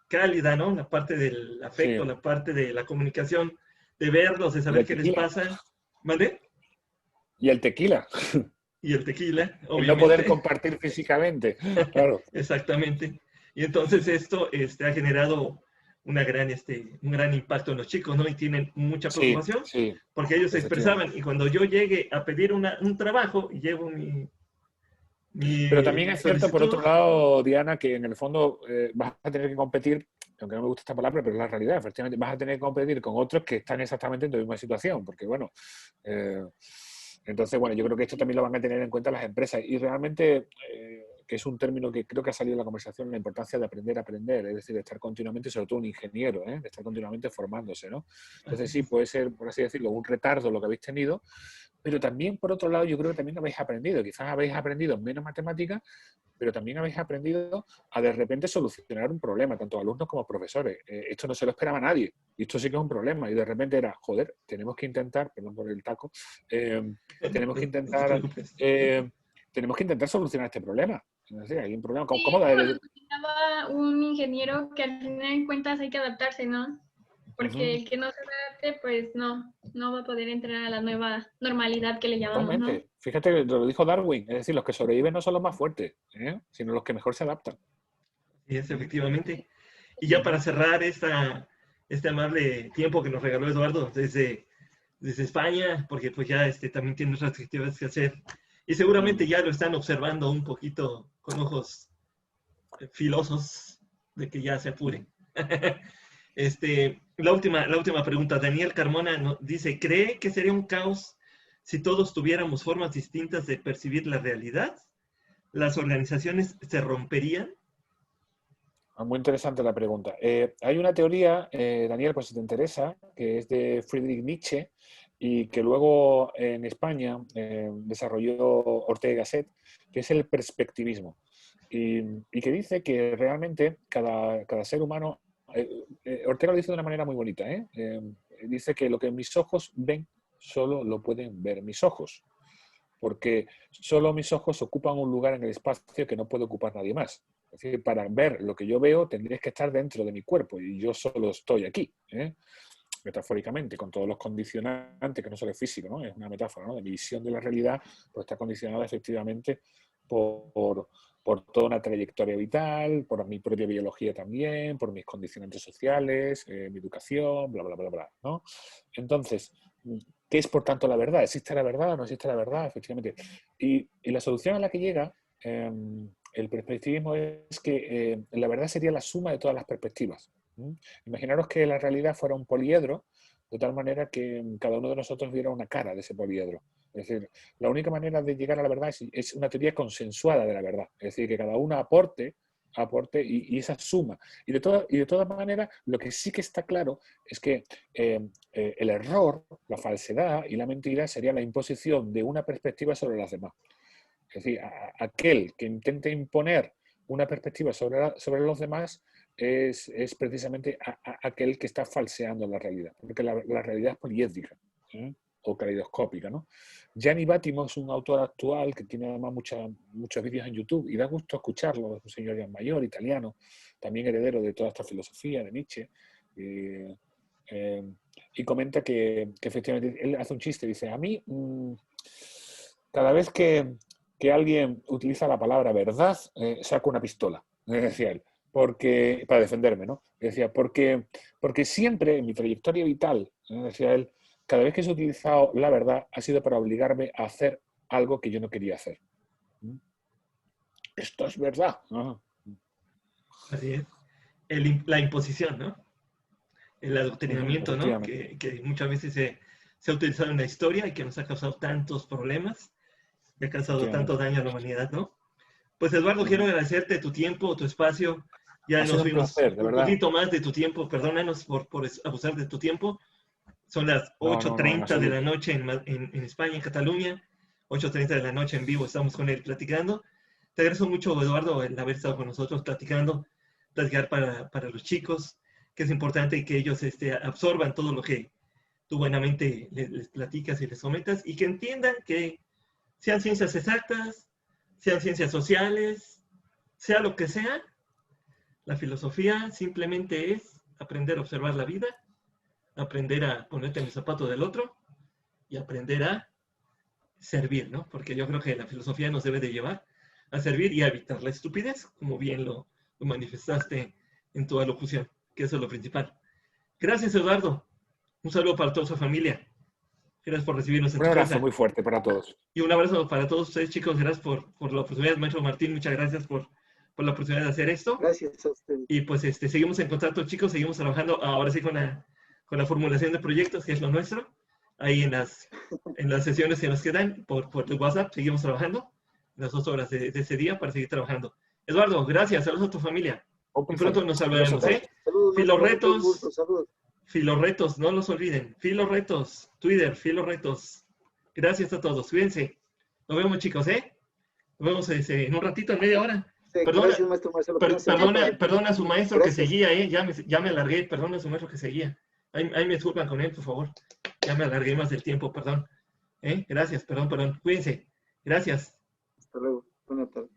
cálida, ¿no? La parte del afecto, Sí. la parte de la comunicación, de verlos, de Y saber el qué les tequila. pasa, ¿vale? Y el tequila. Y el tequila, El no poder obviamente. compartir físicamente. Claro. Exactamente. Y entonces esto ha generado un gran impacto en los chicos, ¿no? Y tienen mucha Sí, preocupación sí, porque ellos se efectivamente. expresaban. Y cuando yo llegue a pedir un trabajo y llevo Pero también mi es cierto, por solicitud, otro lado, Diana, que en el fondo vas a tener que competir, aunque no me gusta esta palabra, pero es la realidad, efectivamente, vas a tener que competir con otros que están exactamente en tu misma situación, porque bueno, eh, entonces, bueno, yo creo que esto también lo van a tener en cuenta las empresas y realmente, que es un término que creo que ha salido en la conversación, la importancia de aprender a aprender, es decir, de estar continuamente, sobre todo un ingeniero, de estar continuamente formándose, ¿no? Entonces sí, puede ser, por así decirlo, un retardo lo que habéis tenido, pero también, por otro lado, yo creo que también habéis aprendido, quizás habéis aprendido menos matemáticas, pero también habéis aprendido a de repente solucionar un problema, tanto alumnos como profesores. Esto no se lo esperaba a nadie, y esto sí que es un problema, y de repente era, joder, tenemos que intentar, perdón por el taco, tenemos que no te intentar, preocupes. tenemos que intentar solucionar este problema. Es decir, hay un problema, Sí, ¿cómo es da como nos comentaba un ingeniero que al final de cuentas hay que adaptarse, ¿no? Porque el que no se adapte, pues no va a poder entrar a la nueva normalidad que le llamamos, ¿no? Totalmente. Fíjate que lo dijo Darwin, es decir, los que sobreviven no son los más fuertes, sino los que mejor se adaptan. Y es efectivamente. Y ya para cerrar este amable tiempo que nos regaló Eduardo desde España, porque pues ya también tiene otras actividades que hacer. Y seguramente ya lo están observando un poquito con ojos filosos de que ya se apure. La última pregunta. Daniel Carmona dice, ¿cree que sería un caos si todos tuviéramos formas distintas de percibir la realidad? ¿Las organizaciones se romperían? Muy interesante la pregunta. Hay una teoría, Daniel, pues si te interesa, que es de Friedrich Nietzsche y que luego en España desarrolló Ortega y Gasset, que es el perspectivismo. Y que dice que realmente cada ser humano, Ortega lo dice de una manera muy bonita, dice que lo que mis ojos ven, solo lo pueden ver mis ojos, porque solo mis ojos ocupan un lugar en el espacio que no puede ocupar nadie más. Es decir, para ver lo que yo veo tendrías que estar dentro de mi cuerpo y yo solo estoy aquí, metafóricamente, con todos los condicionantes, que no solo es físico, ¿no? Es una metáfora, ¿no? De mi visión de la realidad, pues está condicionada efectivamente por toda una trayectoria vital, por mi propia biología también, por mis condicionantes sociales, mi educación, bla, bla, bla, bla, ¿no? Entonces, ¿qué es por tanto la verdad? ¿Existe la verdad o no existe la verdad? Efectivamente. Y la solución a la que llega el perspectivismo es que la verdad sería la suma de todas las perspectivas. Imaginaros que la realidad fuera un poliedro, de tal manera que cada uno de nosotros viera una cara de ese poliedro. Es decir, la única manera de llegar a la verdad es una teoría consensuada de la verdad. Es decir, que cada uno aporte y esa suma. Y de todas maneras, lo que sí que está claro es que el error, la falsedad y la mentira sería la imposición de una perspectiva sobre las demás. Es decir, aquel que intente imponer una perspectiva sobre los demás es precisamente aquel que está falseando la realidad, porque la realidad es poliédrica, o caleidoscópica, ¿no? Gianni Battimo es un autor actual que tiene además muchos vídeos en YouTube y da gusto escucharlo, es un señor ya mayor, italiano, también heredero de toda esta filosofía de Nietzsche, y comenta que efectivamente él hace un chiste, dice, a mí cada vez que alguien utiliza la palabra verdad, saco una pistola, decía él, para defenderme, ¿no? Decía, porque siempre en mi trayectoria vital, decía él, cada vez que se ha utilizado la verdad ha sido para obligarme a hacer algo que yo no quería hacer. Esto es verdad. Ajá. Así es. La imposición, ¿no? El adoctrinamiento, ¿no? Que muchas veces se ha utilizado en la historia y que nos ha causado tantos problemas, que ha causado tanto daño a la humanidad, ¿no? Pues Eduardo, quiero agradecerte tu tiempo, tu espacio. Ya nos fuimos un poquito más de tu tiempo. Perdónanos por abusar de tu tiempo. Son las 8:30 de la noche en España, en Cataluña. 8:30 de la noche en vivo estamos con él platicando. Te agradezco mucho, Eduardo, el haber estado con nosotros platicar para los chicos, que es importante que ellos absorban todo lo que tú buenamente les platicas y les comentas y que entiendan que sean ciencias exactas, sean ciencias sociales, sea lo que sea, la filosofía simplemente es aprender a observar la vida, aprender a ponerte en el zapato del otro y aprender a servir, ¿no? Porque yo creo que la filosofía nos debe de llevar a servir y a evitar la estupidez, como bien lo manifestaste en tu alocución, que eso es lo principal. Gracias, Eduardo. Un saludo para toda su familia. Gracias por recibirnos en tu casa. Un abrazo muy fuerte para todos. Y un abrazo para todos ustedes, chicos. Gracias por la oportunidad. Maestro Martín, muchas gracias por la oportunidad de hacer esto. Gracias a ustedes. Y pues seguimos en contacto, chicos. Seguimos trabajando ahora sí con la formulación de proyectos, que es lo nuestro. Ahí en las sesiones que nos quedan por el WhatsApp, seguimos trabajando las 2 horas de ese día para seguir trabajando. Eduardo, gracias. Saludos a tu familia. Y pronto nos hablaremos, ¿eh? Filorretos, no los olviden. Filorretos, Twitter, Filorretos. Gracias a todos. Cuídense. Nos vemos, chicos, ¿eh? Nos vemos en un ratito, en media hora. Sí, gracias, maestro Marcelo. Perdona a su maestro gracias. Que seguía, ¿eh? Ya me alargué. Perdona a su maestro que seguía. Ahí me disculpan con él, por favor. Ya me alargué más del tiempo, perdón. Gracias, perdón. Cuídense. Gracias. Hasta luego. Buenas tardes.